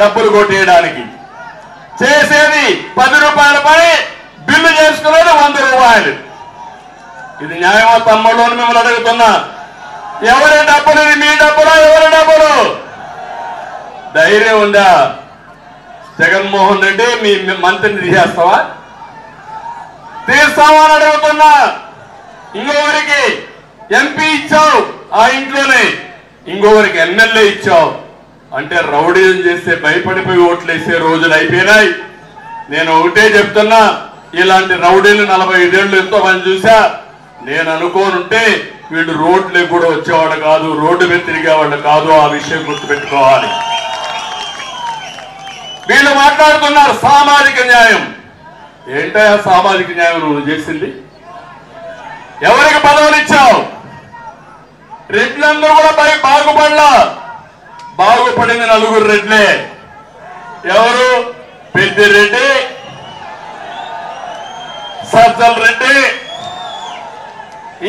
డబ్బులు కొట్టేయడానికి. చేసేది 10 రూపాయల పని, బిల్లు చేసుకునేది 100 రూపాయలు. ఇది న్యాయమా తమ్ముళ్ళు అని మిమ్మల్ని అడుగుతున్నా. ఎవరి డబ్బులు? ఇది మీ డబ్బులా? ఎవరి డబ్బులు? ధైర్యం ఉందా జగన్మోహన్ రెడ్డి? మీ మంత్రిని తీసేస్తావా? తీస్తావా అని అడుగుతున్నా. ఇంకొకరికి ఎంపీ ఇచ్చావు, ఆ ఇంట్లోనే ఇంకొకరికి ఎమ్మెల్యే ఇచ్చావు. అంటే రౌడీజం చేస్తే భయపడిపోయి ఓట్లు వేసే రోజులు అయిపోయినాయి. నేను ఒకటే చెప్తున్నా, ఇలాంటి రౌడీలు 45 ఏళ్ళు ఎంతో మంది చూసా. నేను అనుకోనుంటే వీళ్ళు రోడ్లకు కూడా వచ్చేవాడు కాదు, రోడ్డు మీద తిరిగేవాళ్ళు కాదు. ఆ విషయం గుర్తుపెట్టుకోవాలి. వీళ్ళు మాట్లాడుతున్నారు సామాజిక న్యాయం. ఏంటయ్యా సామాజిక న్యాయం నువ్వు చేసింది? ఎవరికి పదవులు ఇచ్చావు? రెడ్లందరూ కూడా బాగుపడలా. బాగుపడింది 4 రెడ్లే. ఎవరు? పెద్దిరెడ్డి, సజ్జల రెడ్డి,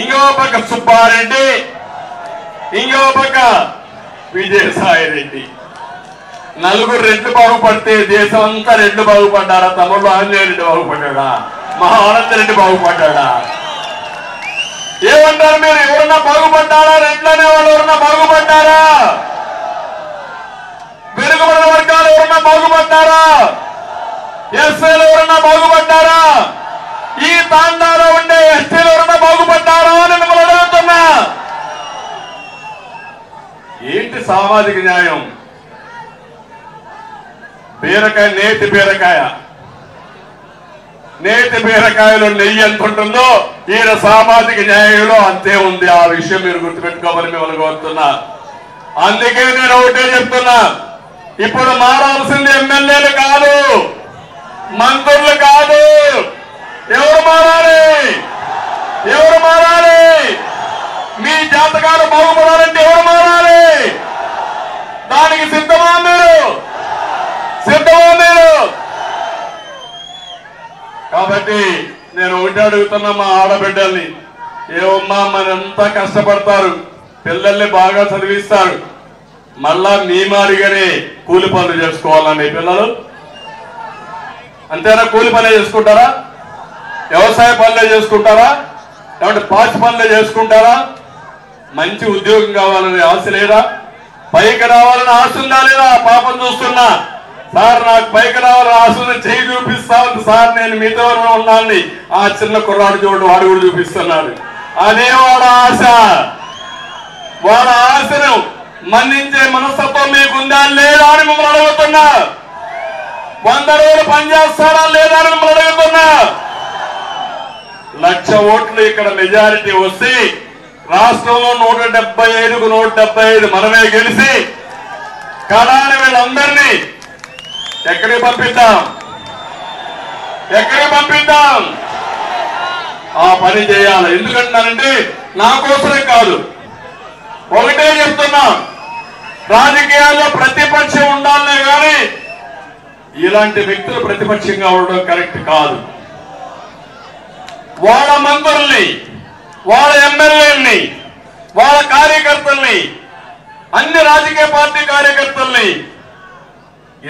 ఇంకో పక్క సుబ్బారెడ్డి, ఇంకో పక్క విజయసాయి రెడ్డి. 4 రెడ్లు బాగుపడితే దేశం అంతా రెడ్లు బాగుపడ్డారా? తమ్ముళ్ళు ఆంజనేయ రెడ్డి బాగుపడ్డా? మహా ఆనంద రెడ్డి బాగుపడ్డా? ఏమంటారు మీరు? ఎవరన్నా బాగుపడ్డారా? రెడ్లు అనే వాళ్ళు ఎవరన్నా బాగుపడ్డారా? వెనుకబడిన వర్గాలు ఎవరన్నా బాగుపడ్డారా? ఎస్సీలు ఎవరన్నా బాగుపడ్డారా? ఈ తాండాలో ఉండే ఎస్టీలు ఎవరన్నా బాగుపడ్డారా అని మిమ్మల్ని అడుగుతున్నా. ఏంటి సామాజిక న్యాయం? బీరకాయ, నేతి బీరకాయ, నేతి బీరకాయలో నెయ్యి ఎంత ఉంటుందో ఈయన సామాజిక న్యాయంలో అంతే ఉంది. ఆ విషయం మీరు గుర్తుపెట్టుకోమని మిమ్మల్ని కోరుతున్నా. అందుకే నేను ఒకటే చెప్తున్నా, ఇప్పుడు మారాల్సింది ఎమ్మెల్యేలు కాదు, మంత్రులు కాదు. ఎవరు మారాలి? ఎవరు మారాలి? మీ జాతకాలు బాగుపడాలంటే ఎవరు మారాలి? దానికి సిద్ధమా మీరు? సిద్ధమా మీరు? కాబట్టి నేను ఒకటి అడుగుతున్నా మా ఆడబిడ్డల్ని, ఏమమ్మా మనంతా కష్టపడతారు, పిల్లల్ని బాగా చదివిస్తారు, మళ్ళా మీ మాదిరిగానే కూలి పనులు చేసుకోవాలని పిల్లలు అంతేనా? కూలి పనులే చేసుకుంటారా? వ్యవసాయ పనులే చేసుకుంటారా? ఏమంటే పాచి పనులే చేసుకుంటారా? మంచి ఉద్యోగం కావాలని ఆశ లేదా? పైకి రావాలని ఆశ ఉందా లేదా? పాపం చూస్తున్నా సార్, నాకు పైకి రావాలని ఆశ ఉంది, చేయి చూపిస్తా ఉంది సార్, నేను మీతో ఉన్నాను. ఆ చిన్న కుర్రాడు చూడు, వాడు కూడా చూపిస్తున్నాడు. అదే వాడు ఆశ. వాళ్ళ ఆశను మన్నించే మనస్తత్వం మీకుందా లేదా అని మిమ్మల్ని అడుగుతున్నా. 100 రోజులు పనిచేస్తారా లేదా అని మిమ్మల్ని అడుగుతున్నా. 1,00,000 ఓట్లు ఇక్కడ మెజారిటీ వస్తే రాష్ట్రంలో 175కు 175 మనమే గెలిచి కడాని వీళ్ళందరినీ ఎక్కడికి పంపిద్దాం? ఆ పని చేయాలి. ఎందుకంటానంటే నా కోసమే కాదు, ఒకటే చెప్తున్నా, రాజకీయాల్లో ప్రతిపక్షం ఉండాలనే కానీ ఇలాంటి వ్యక్తులు ప్రతిపక్షంగా ఉండడం కరెక్ట్ కాదు. వాళ్ళ మంత్రుల్ని, వాళ్ళ ఎమ్మెల్యేలని, వాళ్ళ కార్యకర్తల్ని, అన్ని రాజకీయ పార్టీ కార్యకర్తల్ని,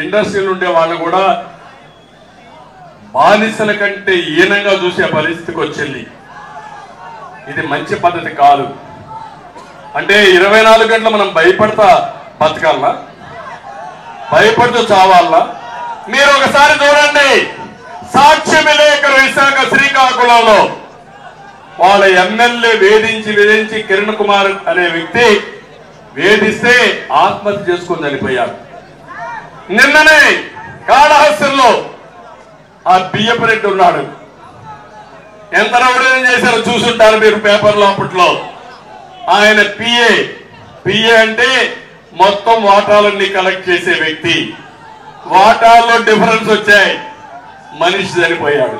ఇండస్ట్రీలు ఉండే వాళ్ళు కూడా బానిసల కంటే హీనంగా చూసే పరిస్థితికి వచ్చింది. ఇది మంచి పద్ధతి కాదు. అంటే 24 గంటలు మనం భయపడతా బతకాలనా? భయపడుతూ చావాలనా? మీరు ఒకసారి చూడండి, సాక్షి విలేకరు విశాఖ శ్రీకాకుళంలో వాళ్ళ ఎమ్మెల్యే వేధించి కిరణ్ కుమార్ అనే వ్యక్తి వేధిస్తే ఆత్మహత్య చేసుకుని చనిపోయారు. నిన్ననే కాళహస్తిలో ఆ బియ్యపు రెడ్డి ఉన్నాడు. ఎంత రౌడీని చేశారో చూసుంటారు మీరు పేపర్లో. అప్పట్లో ఆయన పిఏ అంటే మొత్తం వాటాలన్నీ కలెక్ట్ చేసే వ్యక్తి. వాటాల్లో డిఫరెన్స్ వచ్చాయి, మనిషి చనిపోయాడు.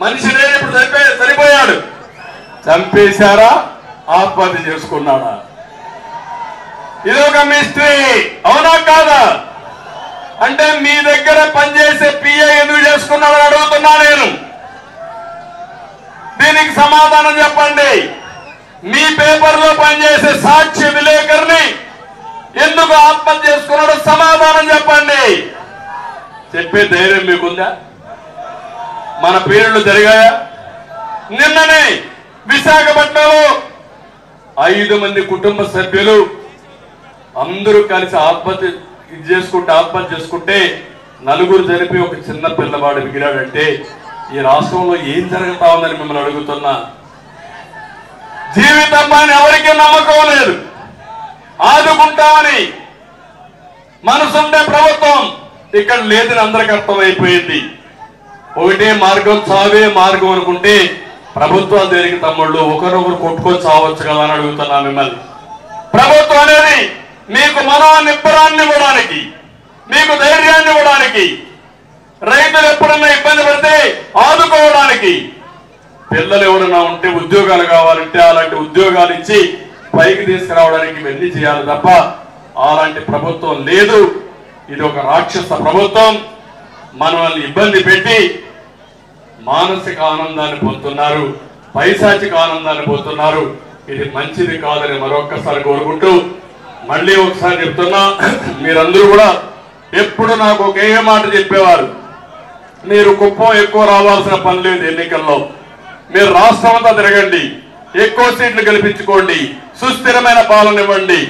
మనిషి లేదు, ఇప్పుడు చనిపోయాడు. చంపేశారా, ఆత్మహత్య చేసుకున్నాడా? ఇది ఒక మిస్టరీ, అవునా కాదా? అంటే మీ దగ్గర పనిచేసే పిఏ ఎందుకు చేసుకున్నాడని అడుగుతున్నా నేను. దీనికి సమాధానం చెప్పండి. మీ పేపర్లో పనిచేసే సాక్షి విలేకరుని ఎందుకు ఆత్మహత్య చేసుకున్నాడో సమాధానం చెప్పండి. చెప్పే ధైర్యం మీకుందా? మన పేర్లు జరిగాయా? నిన్ననే విశాఖపట్నంలో 5 మంది కుటుంబ సభ్యులు అందరూ కలిసి ఆత్మహత్య చేసుకుంటే 4 చనిపోయి ఒక చిన్న పిల్లవాడు మిగిలాడంటే ఈ రాష్ట్రంలో ఏం జరుగుతా ఉందని మిమ్మల్ని అడుగుతున్నా. జీవితం అని ఎవరికీ నమ్మకం లేదు. ఆదుకుంటామని మనసుండే ప్రభుత్వం ఇక్కడ లేదని అందరికీ అర్థమైపోయింది. ఒకటే మార్గం, చావే మార్గం అనుకుంటే ప్రభుత్వాలు దేనికి తమ్ముళ్ళు? ఒకరొకరు కొట్టుకొని చావచ్చు కదా అని అడుగుతున్నా మిమ్మల్ని. ప్రభుత్వం అనేది మీకు మనోనిబ్బరాన్ని ఇవ్వడానికి, మీకు ధైర్యాన్ని ఇవ్వడానికి, రైతులు ఎప్పుడన్నా ఇబ్బంది పడితే ఆదుకోవడానికి, పిల్లలు ఎవరైనా ఉంటే ఉద్యోగాలు కావాలంటే అలాంటి ఉద్యోగాలు ఇచ్చి పైకి తీసుకురావడానికి ఇవన్నీ చేయాలి తప్ప అలాంటి ప్రభుత్వం లేదు. ఇది ఒక రాక్షస ప్రభుత్వం. మనల్ని ఇబ్బంది పెట్టి మానసిక ఆనందాన్ని పొందుతున్నారు, పైశాచిక ఆనందాన్ని పొందుతున్నారు. ఇది మంచిది కాదని మరొక్కసారి కోరుకుంటూ మళ్ళీ ఒకసారి చెప్తున్నా, మీరందరూ కూడా ఎప్పుడు నాకు ఒకే మాట చెప్పేవారు, మీరు కుప్పం ఎక్కువ రావాల్సిన పని లేదు. ఎన్నికల్లో మీరు రాష్ట్రం అంతా తిరగండి, ఎక్కువ సీట్లు గెలిపించుకోండి, సుస్థిరమైన పాలన ఇవ్వండి.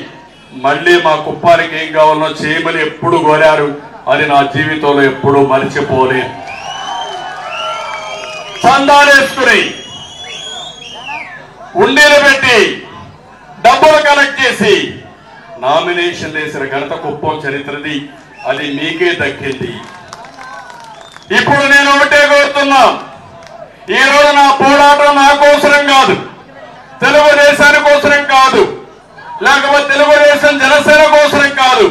మళ్ళీ మా కుప్పానికి ఏం కావాలో చేయమని ఎప్పుడు కోరారు. అది నా జీవితంలో ఎప్పుడూ మర్చిపోలే. చందాలేసుకుని ఉండీలు పెట్టి డబ్బులు కలెక్ట్ చేసి నామినేషన్ వేసిన ఘనత కుప్పం చరిత్రది. అది మీకే దక్కింది. ఇప్పుడు నేను ఒకటే కోరుతున్నా, ఈ రోజు నా పోరాటం నా కోసరం కాదు, తెలుగుదేశాని కోసరం కాదు, లేకపోతే తెలుగుదేశం జనసేన కోసరం కాదు,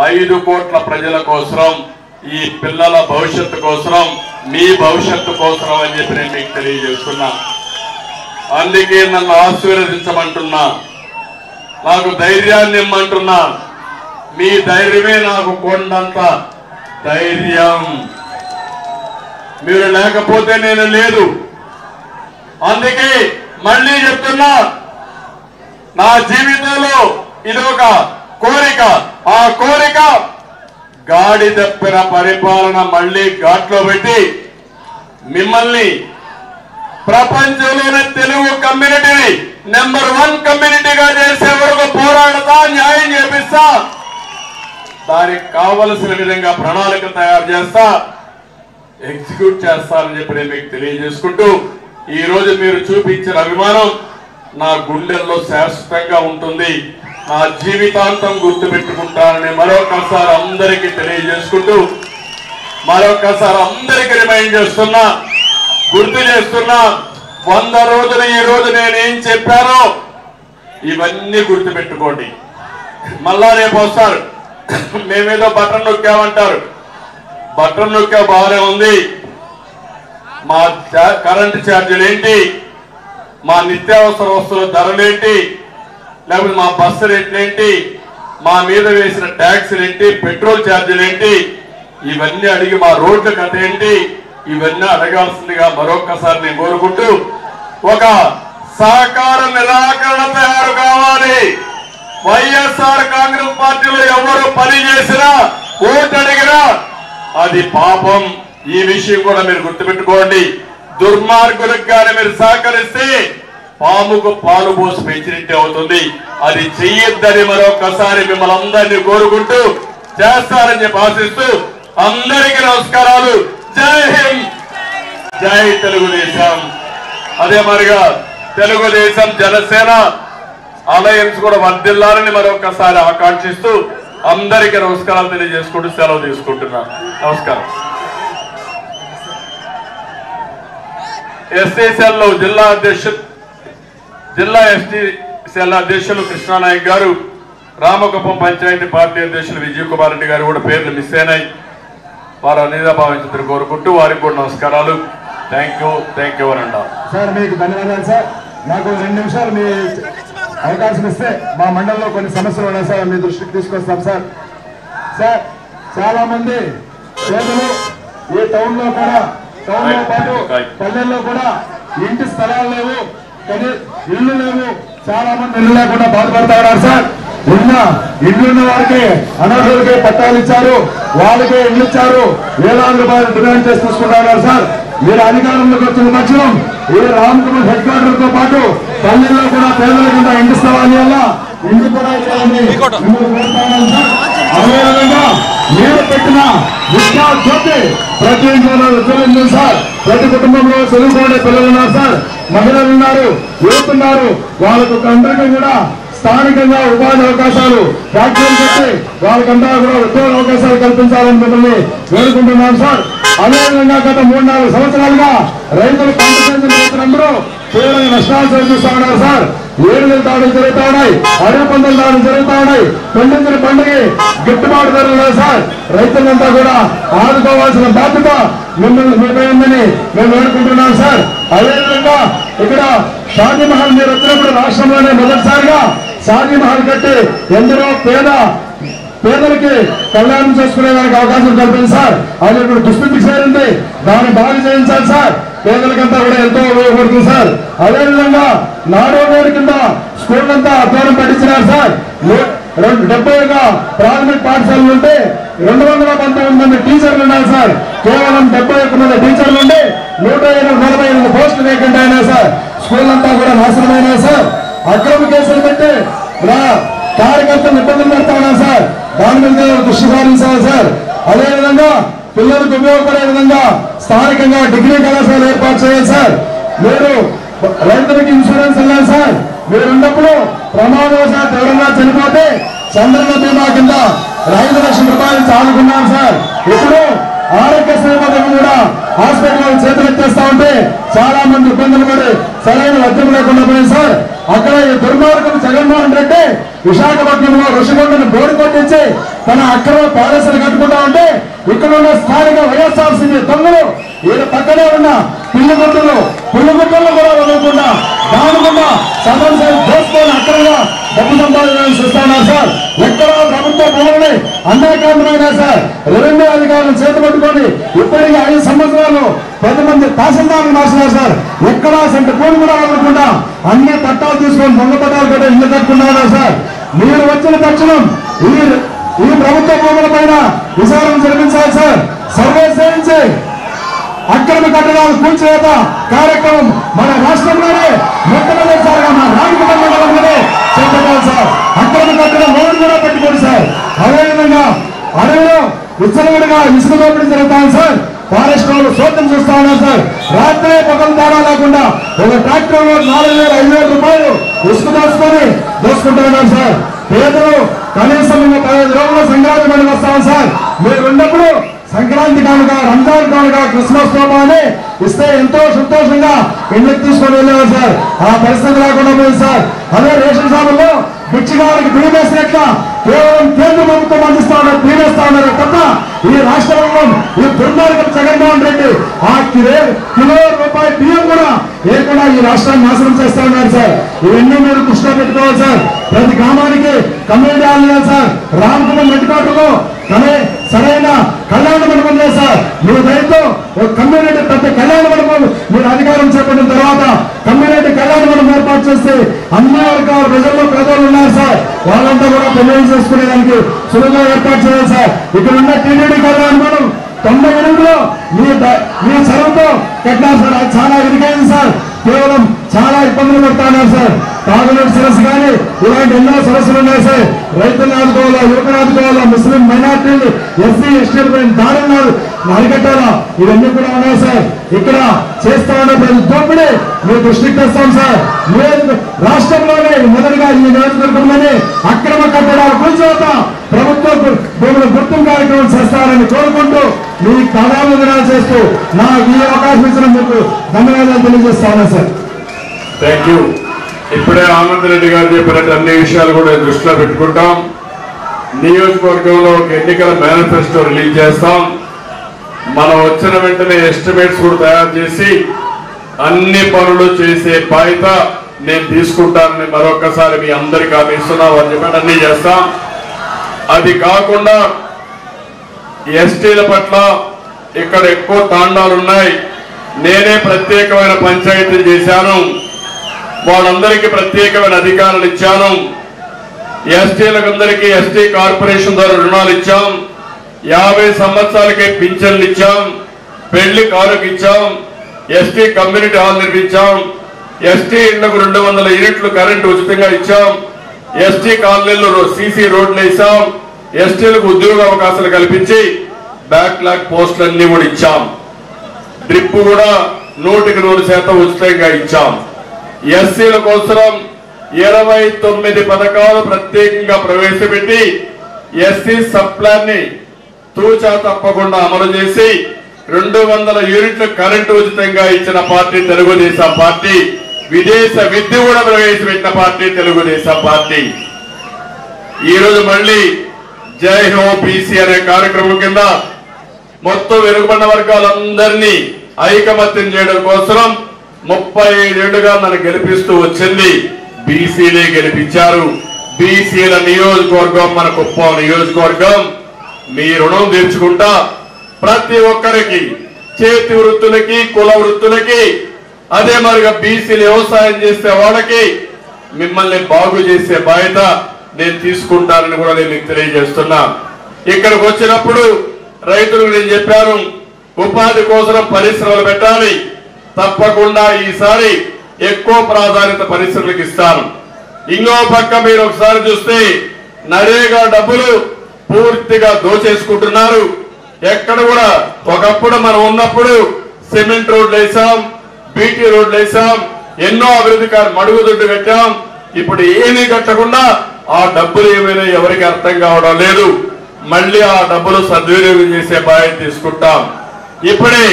5 కోట్ల ప్రజల కోసరం, ఈ పిల్లల భవిష్యత్తు కోసరం, మీ భవిష్యత్తు కోసరం అని చెప్పి నేను మీకు తెలియజేస్తున్నా. అందుకే నన్ను ఆశీర్వదించమంటున్నా, నాకు ధైర్యాన్ని ఇమ్మంటున్నా. మీ ధైర్యమే నాకు కొండంత ధైర్యం. మీరు లేకపోతే నేను లేదు. అందుకే మళ్ళీ చెప్తున్నా, నా జీవితంలో ఇది ఒక కోరిక. ఆ కోరిక గాడి తప్పిన పరిపాలన మళ్ళీ ఘాట్లో పెట్టి మిమ్మల్ని ప్రపంచంలోనే తెలుగు కమ్యూనిటీని నెంబర్ 1 కమ్యూనిటీగా చేసే వరకు పోరాడతా, న్యాయం చేపిస్తా, దానికి కావలసిన విధంగా ప్రణాళిక తయారు చేస్తా, ఎగ్జిక్యూట్ చేస్తానని చెప్పి నేను మీకు తెలియజేసుకుంటూ, ఈ రోజు మీరు చూపించిన అభిమానం నా గుండెల్లో శాశ్వతంగా ఉంటుంది. నా జీవితాంతం గుర్తుపెట్టుకుంటానని మరొకసారి అందరికీ తెలియజేసుకుంటూ మరొకసారి అందరికీ రిమైండ్ చేస్తున్నా, గుర్తు చేస్తున్నా, 100 రోజులు ఈ రోజు నేనేం చెప్పానో ఇవన్నీ గుర్తుపెట్టుకోండి. మళ్ళా రేపు వస్తారు, మేమేదో బటన్ నొక్కామంటారు. బటన్ నొక్కా బాగానే ఉంది, మా కరెంటు ఛార్జీలు ఏంటి, మా నిత్యావసర వస్తువుల ధరలేంటి, లేకపోతే మా బస్సు రేట్లేంటి, మా మీద వేసిన ట్యాక్సులు ఏంటి, పెట్రోల్ ఛార్జీలు ఏంటి, ఇవన్నీ అడిగి మా రోడ్ల కథ ఏంటి, ఇవన్నీ అడగాల్సిందిగా మరొక్కసారి నేను కోరుకుంటూ, ఒక సహకార నిరాకరణ తయారు కావాలి. వైఎస్ఆర్ కాంగ్రెస్ పార్టీలో ఎవరు పని చేసినా ఓటు అడిగినా అది పాపం. ఈ విషయం కూడా మీరు గుర్తుపెట్టుకోండి. దుర్మార్గులకు కానీ మీరు సహకరిస్తే పాముకు పాలు పోసి పెంచినట్టే అవుతుంది. అది చెయ్యొద్దని మరొకసారి మిమ్మల్ని అందరినీ కోరుకుంటూ చేస్తారని చెప్పి ఆశిస్తూ అందరికీ నమస్కారాలు. జై హింద్, జై తెలుగుదేశం. అదే మరిగా తెలుగుదేశం జనసేన అలయన్స్ కూడా వర్ధిల్లాలని మరొకసారి ఆకాంక్షిస్తూ అందరికీ నమస్కారాలు తెలియజేసుకుంటూ సెలవు తీసుకుంటున్నాను. నమస్కారం. ఎస్టీసీఎల్ జిల్లా ఎస్టీసీఎల్ అధ్యక్షులు కృష్ణానాయక్ గారు, రామకుప్పం పంచాయతీ పార్టీ అధ్యక్షులు విజయ్ కుమార్ రెడ్డి గారు కూడా పేర్లు మిస్ అయినాయి. వారు అనిదా భావించుతూ కోరుకుంటూ వారికి కూడా నమస్కారాలు. థ్యాంక్ యూ అని అంటారు. సార్ మీకు ధన్యవాదాలు సార్. నాకు 2 నిమిషాలు మీ అవకాశం ఇస్తే మా మండలంలో కొన్ని సమస్యలు ఉన్నాయి సార్, మీ దృష్టికి తీసుకొస్తాం సార్. సార్ చాలా మంది పేదలు ఈ టౌన్లో కూడా, టౌన్లో పాటు పల్లెల్లో కూడా ఇంటి స్థలాలు లేవు, కానీ ఇల్లు లేవు. చాలా మంది ఇల్లు లేకుండా బాధపడతా ఉన్నారు సార్. ఇల్లున్న వారికి అనర్హులకి పట్టాలు ఇచ్చారు, వాళ్ళకే ఇల్లు ఇచ్చారు, వేలాది రూపాయలు డిమాండ్ చేసి తీసుకుంటా ఉన్నారు సార్. మీరు అధికారంలోకి వచ్చిన తక్షణం ఈ రామకుప్పం హెడ్ క్వార్టర్ తో పాటు పల్లెల్లో కూడా పేదల కింద ఇంటి స్థలాల వల్ల ఇంటి కూడా అదేవిధంగా మీరు పెట్టిన విద్యా జ్యోతి ప్రతి ఇంట్లో ఉద్యోగం సార్. ప్రతి కుటుంబంలో చదువుకునే పిల్లలు ఉన్నారు సార్, మహిళలు ఉన్నారు, యువత ఉన్నారు. వాళ్ళకు అందరికీ కూడా స్థానికంగా ఉపాధి అవకాశాలు ఫ్యాక్టరీలు పెట్టి వాళ్ళకంతా కూడా ఉద్యోగ అవకాశాలు కల్పించాలని మిమ్మల్ని వేడుకుంటున్నాను సార్. అదేవిధంగా గత 3-4 సంవత్సరాలుగా రైతులు పంట చెందిన రైతులందరూ తీవ్రంగా నష్టాలు చవిచూస్తా ఉన్నారు సార్. ఏడుగుల దాడులు జరుగుతూ ఉన్నాయి, అడవి పందుల దాడులు జరుగుతూ ఉన్నాయి. పండించిన పండుగ గిట్టుబాటు ధరలు లేదు సార్. రైతులంతా కూడా ఆదుకోవాల్సిన బాధ్యత మిమ్మల్ని మీపై ఉందని మేము వేడుకుంటున్నాం సార్. అదేవిధంగా ఇక్కడ షాదీమహల్ మీరు వచ్చినప్పుడు రాష్ట్రంలోనే మొదటిసారిగా షాదీమహల్ కట్టి ఎందరో పేదలకి కళ్యాణం చేసుకునేదానికి అవకాశం కల్పింది సార్. అది ఇప్పుడు దుస్థితికి చేరింది, దాన్ని బాగా చేయించాలి సార్. పేదలకంతా కూడా ఎంతో ఉపయోగపడుతుంది సార్. అదేవిధంగా నాడో నేడు కింద స్కూల్ అంతా అధ్వానం పట్టించినారు సార్. 70గా ప్రాథమిక పాఠశాలలు ఉంటే 219 మంది టీచర్లు ఉన్నారు సార్. కేవలం 71 మంది టీచర్లు ఉంటే 148 పోస్టులు వేకెంట్ అయినాయి సార్. స్కూల్ అంతా కూడా నాశనమైనాయి సార్. అక్రమ కేసులు పెట్టి కార్యకర్తలు ఇబ్బందులు పెడతా ఉన్నారు సార్. దాని మీద దృష్టి సారించాలి సార్. అదేవిధంగా పిల్లలకు ఉపయోగపడే విధంగా స్థానికంగా డిగ్రీ కళాశాల ఏర్పాటు చేయాలి సార్. మీరు రైతులకు ఇన్సూరెన్స్ వెళ్ళాలి సార్. మీరు ఉన్నప్పుడు ప్రమాదవశాత్తు ఎవరైనా చనిపోతే చంద్రన్న బీమా కింద 5 లక్షల రూపాయలు చాలుకున్నారు సార్. ఇప్పుడు ఆరోగ్యశ్రీ పథకం కూడా హాస్పిటల్ చేతులెత్తేస్తా ఉంటే చాలా మంది ఇబ్బందులు పడి సరైన వైద్యం లేకుండా పోయింది సార్. అక్కడ ఈ దుర్మార్గం జగన్మోహన్ రెడ్డి విశాఖపట్నంలో ఋషికొండను బోర్డు కొట్టించి తన అక్రమ ప్యాలెస్లు కట్టుకుంటా ఉంటే ఇక్కడ ఉన్న స్థానిక వైఎస్ఆర్సీపీ దొంగలు ఈయన పక్కనే ఉన్న పుల్లిగుట్టలు కూడా వదలకుండా దానికుండా సమస్యలు దోసుకొని అక్రమంగా డబ్బు సంపాదన చూస్తున్నారు సార్. ఎక్కడో ప్రభుత్వ భూములని అన్యాయకాంతమైనా సార్ రెవెన్యూ అధికారులను చేతపట్టుకొని ఇప్పటికీ 5 సంవత్సరాలు 10 మంది తహసీల్దార్లు మార్చినారు సార్. ఎక్కడా సెంటు భూమి కూడా వదలకుండా అన్ని పట్టాలు తీసుకొని దొంగ పట్టాలు కూడా ఇల్లు కట్టుకున్నారు సార్. మీరు వచ్చిన తక్షణం ఈ ప్రభుత్వ భూముల పైన విచారణ జరిపించాలి సార్. సర్వే చేయించి అక్రమ కట్టడాలు కూల్చివేత కార్యక్రమం మన రాష్ట్రంలోనే మొట్టమొదటిసారిగా మన రామకుప్పం మండలంలోనే చేపట్టాలి సార్. అక్రమ కట్టడం రోడ్డు కూడా పెట్టుకోండి సార్. అదేవిధంగా అడవిలో విచ్చలవిడిగా ఇసుక దోపిడీ జరుగుతాను సార్. ఫారెస్ట్ వాళ్ళు సోదం చూస్తా ఉన్నారు సార్. రాత్రే పగలు తేడా లేకుండా ఒక ట్రాక్టర్ లో 4,000-5,000 రూపాయలు ఇసుక దోసుకుంటూ ఉన్నారు సార్. పేదలు కనీసం 15 రోజుల సంక్రాంతి పండుగ వస్తాం సార్. మీరు ఉన్నప్పుడు సంక్రాంతి కానుక, రంజాన్ కానుక, క్రిస్మస్ తోపాని ఇస్తే ఎంతో సంతోషంగా ఇంటికి తీసుకొని వెళ్ళేవారు సార్. ఆ పరిస్థితి లేకుండా పోయింది సార్. అదే రేషన్ షాపుల్లో బిచ్చిగారికి బిడివేసినట్ల కేవలం కేంద్ర ప్రభుత్వం అందిస్తా ఉన్నారు, బిడివేస్తా ఉన్నారు తప్ప ఈ రాష్ట్రంలో ఈ దుర్మార్గం జగన్మోహన్ రెడ్డి ఆ కిలో రూపాయి బియ్యం కూడా లేకుండా ఈ రాష్ట్రాన్ని నాశనం చేస్తా ఉన్నారు సార్. ఇవన్నీ మీరు దృష్టిలో పెట్టుకోవాలి సార్. ప్రతి గ్రామానికి కమ్యూనిటీ హాల్ లేదు సార్. రామకుమార్ మెట్టుకోటలో కానీ సరైన కళ్యాణ మండపం లేదు సార్. మీరు దయతో కమ్యూనిటీ పెద్ద కళ్యాణ మండపం మీరు అధికారం చేపట్టిన తర్వాత కమ్యూనిటీ కళ్యాణ మండపం ఏర్పాటు చేస్తే అన్ని వర్గాల ప్రజల్లో పేదలు ఉన్నారు సార్. వాళ్ళంతా కూడా పెళ్లి చేసుకునేదానికి సులువుగా ఏర్పాటు చేయాలి సార్. ఇక్కడ ఉన్న టీడీడీ కళ్యాణ మండపం 98లో మీ చదువుతో కట్టినారు సార్. అది చాలా ఇరుకైంది సార్. కేవలం చాలా ఇబ్బందులు పడుతా ఉన్నారు సార్. తాగునీటి సమస్య కానీ ఇలాంటి ఎన్నో సమస్యలు ఉన్నాయి సార్. రైతులను ఆదుకోవాలా, యువతను ఆదుకోవాలా, ముస్లిం మైనార్టీలు, ఎస్సీ ఎస్టీల పైన దాడులు అరికట్టాలా, ఇవన్నీ కూడా ఉన్నాయి సార్. ఇక్కడ చేస్తా ఉన్న ప్రతి దోపిడీ మీరు దృష్టికి తెస్తాం సార్. రాష్ట్రంలోనే మొదటిగా ఈ నియోజకవర్గంలోనే అక్రమ కట్టడాలు కూల్చోత ప్రభుత్వ భూముల గుర్తింపు కార్యక్రమం చేస్తారని కోరుకుంటూ మీ కళావందనాలు చేస్తూ నాకు ఈ అవకాశం ఇచ్చిన మీకు ధన్యవాదాలు తెలియజేస్తా ఉన్నా సార్. Thank you. ఇప్పుడే ఆనంద్ రెడ్డి గారు చెప్పినట్టు అన్ని విషయాలు కూడా దృష్టిలో పెట్టుకుంటాం. నియోజకవర్గంలో ఒక ఎన్నికల మేనిఫెస్టో రిలీజ్ చేస్తాం. మనం వచ్చిన వెంటనే ఎస్టిమేట్స్ కూడా తయారు చేసి అన్ని పనులు చేసే బాధ్యత నేను తీసుకుంటానని మరొకసారి మీ అందరికీ హామీ ఇస్తున్నా. వాళ్ళు చెప్పినట్టు అన్ని చేస్తాం. అది కాకుండా ఎస్టీల పట్ల ఇక్కడ ఎక్కువ తాండాలు ఉన్నాయి. నేనే ప్రత్యేకమైన పంచాయతీలు చేశాను. వాళ్ళందరికీ ప్రత్యేకమైన అధికారులు ఇచ్చాను. ఎస్టీలకు అందరికీ ఎస్టీ కార్పొరేషన్ ద్వారా రుణాలు ఇచ్చాం. 50 సంవత్సరాలకే పింఛన్లు ఇచ్చాం. పెళ్లి కారుకు ఇచ్చాం. ఎస్టీ కమ్యూనిటీ హాల్ నిర్మించాం. ఎస్టీ ఇళ్లకు 200 యూనిట్లు కరెంటు ఉచితంగా ఇచ్చాం. ఎస్టీ కాలనీల్లో సీసీ రోడ్లు వేసాం. ఎస్టీలకు ఉద్యోగ అవకాశాలు కల్పించి బ్యాక్లాగ్ పోస్టులన్నీ కూడా ఇచ్చాం. డ్రిప్ కూడా 100% ఉచితంగా ఇచ్చాం. ఎస్సీల కోసం 29 పథకాలు ప్రత్యేకంగా ప్రవేశపెట్టి ఎస్సీ సబ్ ప్లాన్ ని తూచా తప్పకుండా అమలు చేసి 200 యూనిట్ల కరెంటు ఉచితంగా ఇచ్చిన పార్టీ తెలుగుదేశం పార్టీ. విదేశ విద్య కూడా ప్రవేశపెట్టిన పార్టీ తెలుగుదేశం పార్టీ. ఈ రోజు మళ్ళీ జై హో బీసీ అనే కార్యక్రమం కింద మొత్తం వెనుకబడిన వర్గాలందరినీ ఐకమత్యం చేయడం కోసం 35 ఏళ్లుగా నన్ను గెలిపిస్తూ వచ్చింది. బీసీలే గెలిపించారు. బీసీల నియోజకవర్గం మన కుప్పం నియోజకవర్గం. మీ రుణం తీర్చుకుంటా ప్రతి ఒక్కరికి, చేతి వృత్తులకి, కుల వృత్తులకి, అదే మరిగా బీసీలు వ్యవసాయం చేసే వాళ్ళకి మిమ్మల్ని బాగు చేసే బాధ్యత నేను తీసుకుంటానని కూడా నేను మీకు తెలియజేస్తున్నా. ఇక్కడికి వచ్చినప్పుడు రైతులకు నేను చెప్పాను, ఉపాధి కోసం పరిశ్రమలు పెట్టాలి. తప్పకుండా ఈసారి ఎక్కువ ప్రాధాన్యత పరిశ్రమలకు ఇస్తాను. ఇంకో పక్క మీరు ఒకసారి చూస్తే నరేగా డబ్బులు పూర్తిగా దోచేసుకుంటున్నారు. ఎక్కడ కూడా ఒకప్పుడు మనం ఉన్నప్పుడు సిమెంట్ రోడ్లు వేసాం, బీటీ రోడ్లు వేసాం, ఎన్నో అభివృద్ధి మడుగుదొడ్డు కట్టాం. ఇప్పుడు ఏమీ కట్టకుండా ఆ డబ్బులు ఏమైనా ఎవరికి అర్థం కావడం లేదు. మళ్ళీ ఆ డబ్బులు సద్వినియోగం చేసే బాధ్యత తీసుకుంటాం. ఇప్పుడే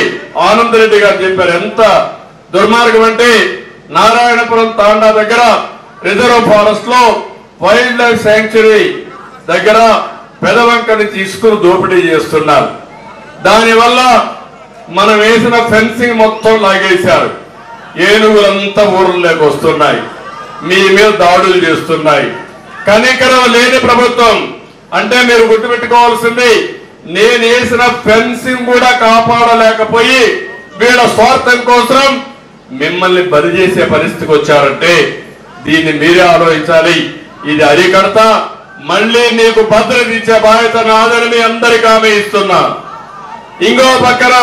ఆనంద్ రెడ్డి గారు చెప్పారు, ఎంత దుర్మార్గం అంటే నారాయణపురం తాండా దగ్గర రిజర్వ్ ఫారెస్ట్ లో వైల్డ్ లైఫ్ శాంక్చురీ దగ్గర పెదవంకని తీసుకుని దోపిడీ చేస్తున్నారు. దానివల్ల మనం వేసిన ఫెన్సింగ్ మొత్తం లాగేశారు. ఏనుగులంతా ఊర్లోకి వస్తున్నాయి, మీ మీద దాడులు చేస్తున్నాయి. కనికరం లేని ప్రభుత్వం. అంటే మీరు గుర్తుపెట్టుకోవాల్సింది, నేను వేసిన ఫెన్సింగ్ కూడా కాపాడలేకపోయి వీళ్ళ స్వార్థం కోసం మిమ్మల్ని బలి చేసే పరిస్థితికి వచ్చారంటే దీన్ని మీరే ఆలోచించాలి. ఇది అరికడతా మళ్ళీ నీకు భద్రత ఇచ్చే బాధ్యత నాదని మీ అందరికీ హామీ ఇస్తున్నా. ఇంకో పక్కన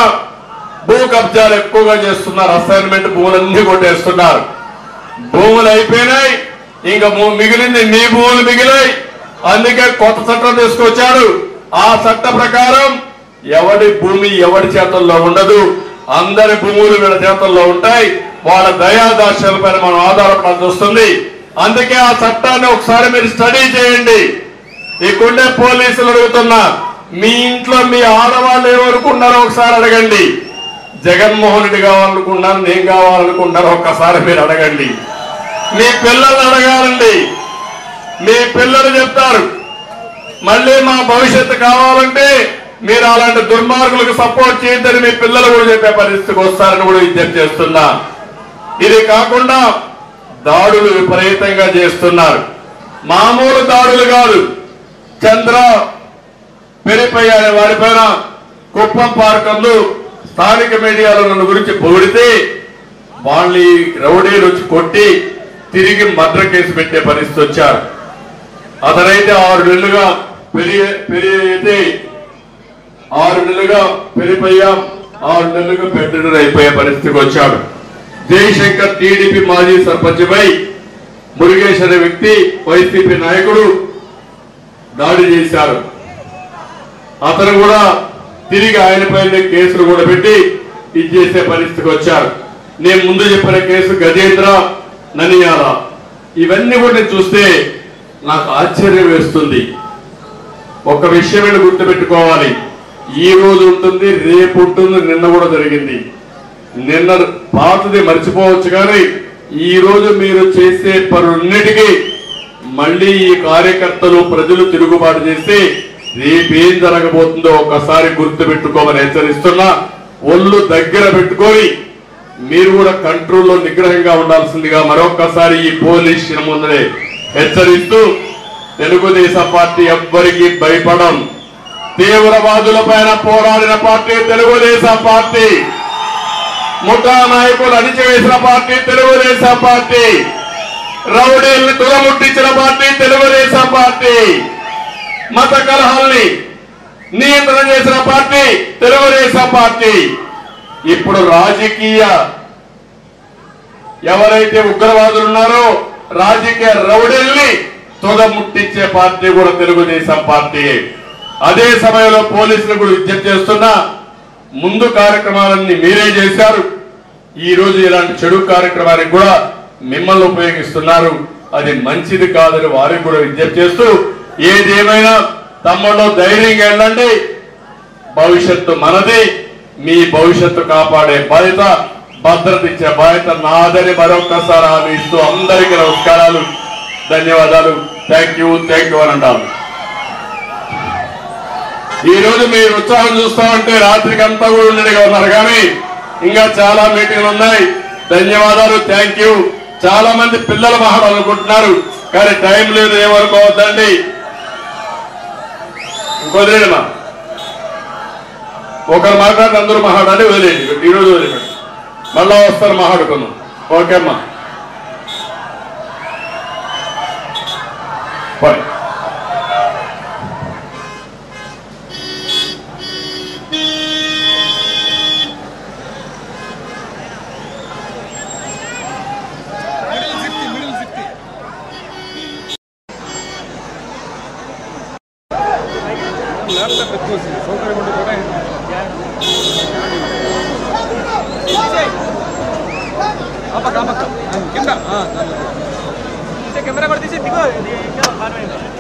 భూ కబ్జాలు ఎక్కువగా చేస్తున్నారు. అసైన్మెంట్ భూములన్నీ కొట్టేస్తున్నారు. భూములు అయిపోయినాయి, ఇంకా మిగిలింది నీ భూములు మిగిలాయి. అందుకే కొత్త చట్టం తీసుకొచ్చారు. ఆ చట్ట ప్రకారం ఎవడి భూమి ఎవడి చేతుల్లో ఉండదు, అందరి భూములు వీళ్ళ చేతుల్లో ఉంటాయి. వాళ్ళ దయాదార్శాలపైన మనం ఆధారపడాల్సి వస్తుంది. అందుకే ఆ చట్టాన్ని ఒకసారి మీరు స్టడీ చేయండి. ఇక్కడే పోలీసులు అడుగుతున్నా, మీ ఇంట్లో మీ ఆడవాళ్ళు ఏమనుకున్నారో ఒకసారి అడగండి. జగన్మోహన్ రెడ్డి కావాలనుకున్నారు, నేను కావాలనుకున్నారో ఒక్కసారి మీరు అడగండి. మీ పిల్లల్ని అడగాలండి. మీ పిల్లలు చెప్తారు, మళ్ళీ మా భవిష్యత్తు కావాలంటే మీరు అలాంటి దుర్మార్గులకు సపోర్ట్ చేయొద్దని మీ పిల్లలు కూడా చెప్పే పరిస్థితికి వస్తారని కూడా విజ్ఞప్తి చేస్తున్నా. ఇది కాకుండా దాడులు విపరీతంగా చేస్తున్నారు. మామూలు దాడులు కాదు. చంద్ర పెరిపయ్య అనే వారిపైన కుప్పం పార్కంలో స్థానిక మీడియాలో నన్ను గురించి పొగిడితే వాళ్ళు రౌడీలు వచ్చి కొట్టి తిరిగి మర్డర్ కేసు పెట్టే పరిస్థితి వచ్చారు. అతనైతే 6 నెలలుగా పెరిపయ్య 6 నెలలుగా బెడ్ అయిపోయే పరిస్థితికి వచ్చాడు. జయశంకర్ టీడీపీ మాజీ సర్పంచ్ పై మురుగేష్ అనే వ్యక్తి వైసీపీ నాయకుడు దాడి చేశారు. అతను కూడా తిరిగి ఆయనపై కేసులు కూడా పెట్టి ఇది చేసే పరిస్థితికి వచ్చారు. నేను ముందు చెప్పిన కేసు గజేంద్ర ననియాల, ఇవన్నీ కూడా చూస్తే నాకు ఆశ్చర్యం వేస్తుంది. ఒక విషయం గుర్తుపెట్టుకోవాలి, ఈ రోజు ఉంటుంది, రేపు ఉంటుంది, నిన్న కూడా జరిగింది. నిన్న పాతది మర్చిపోవచ్చు, కానీ ఈ రోజు మీరు చేసే పనులన్నిటికీ మళ్ళీ ఈ కార్యకర్తలు ప్రజలు తిరుగుబాటు చేసి రేపేం జరగబోతుందో ఒకసారి గుర్తు పెట్టుకోమని హెచ్చరిస్తున్నా. ఒళ్ళు దగ్గర పెట్టుకొని మీరు కూడా కంట్రోల్లో నిగ్రహంగా ఉండాల్సిందిగా మరొకసారి ఈ పోలీస్ ముందరే హెచ్చరిస్తూ, తెలుగుదేశం పార్టీ ఎవ్వరికీ భయపడం. తీవ్రవాదుల పైన పోరాడిన పార్టీ తెలుగుదేశం పార్టీ. ముఠా నాయకులు అణిచివేసిన పార్టీ తెలుగుదేశం పార్టీ. రౌడీల్ని తులముట్టించిన పార్టీ తెలుగుదేశం పార్టీ. మత కలహాల్ని నియంత్రణ చేసిన పార్టీ తెలుగుదేశం పార్టీ. ఇప్పుడు రాజకీయ ఎవరైతే ఉగ్రవాదులు ఉన్నారో రాజకీయ రౌడీల్ని తుదముట్టించే పార్టీ కూడా తెలుగుదేశం పార్టీ. అదే సమయంలో పోలీసులు కూడా విజ్ఞప్తి చేస్తున్నా, ముందు కార్యక్రమాలన్నీ మీరే చేశారు. ఈ రోజు ఇలాంటి చెడు కార్యక్రమానికి కూడా మిమ్మల్ని ఉపయోగిస్తున్నారు. అది మంచిది కాదని వారికి కూడా విజ్ఞప్తి చేస్తూ, ఏదేమైనా తమ్ముళ్ళు ధైర్యంగా వెళ్ళండి. భవిష్యత్తు మనది. మీ భవిష్యత్తు కాపాడే బాధ్యత, భద్రత ఇచ్చే బాధ్యత నాదని మరొక్కసారి హామీ ఇస్తూ అందరికీ నమస్కారాలు, ధన్యవాదాలు. థ్యాంక్ యూ అని అంటారు. ఈ రోజు మీరు ఉత్సాహం చూస్తామంటే రాత్రికంతా కూడా ఉండేగా ఉన్నారు, కానీ ఇంకా చాలా మీటింగ్లు ఉన్నాయి. ధన్యవాదాలు, థ్యాంక్ యూ. చాలా మంది పిల్లలు మాట్లాడాలనుకుంటున్నారు, కానీ టైం లేదు, ఏమనుకోవద్దండి. ఇంకొదిలేదమ్మా, ఒకరు మాట్లాడి అందరూ మాట్లాడాలి, వదిలేండి. ఈరోజు వదిలేండి, మళ్ళా వస్తారు మాట్లాడుకుందాం. ఓకే అమ్మా, బాయ్. कैमरा कर दीजिए, दिखो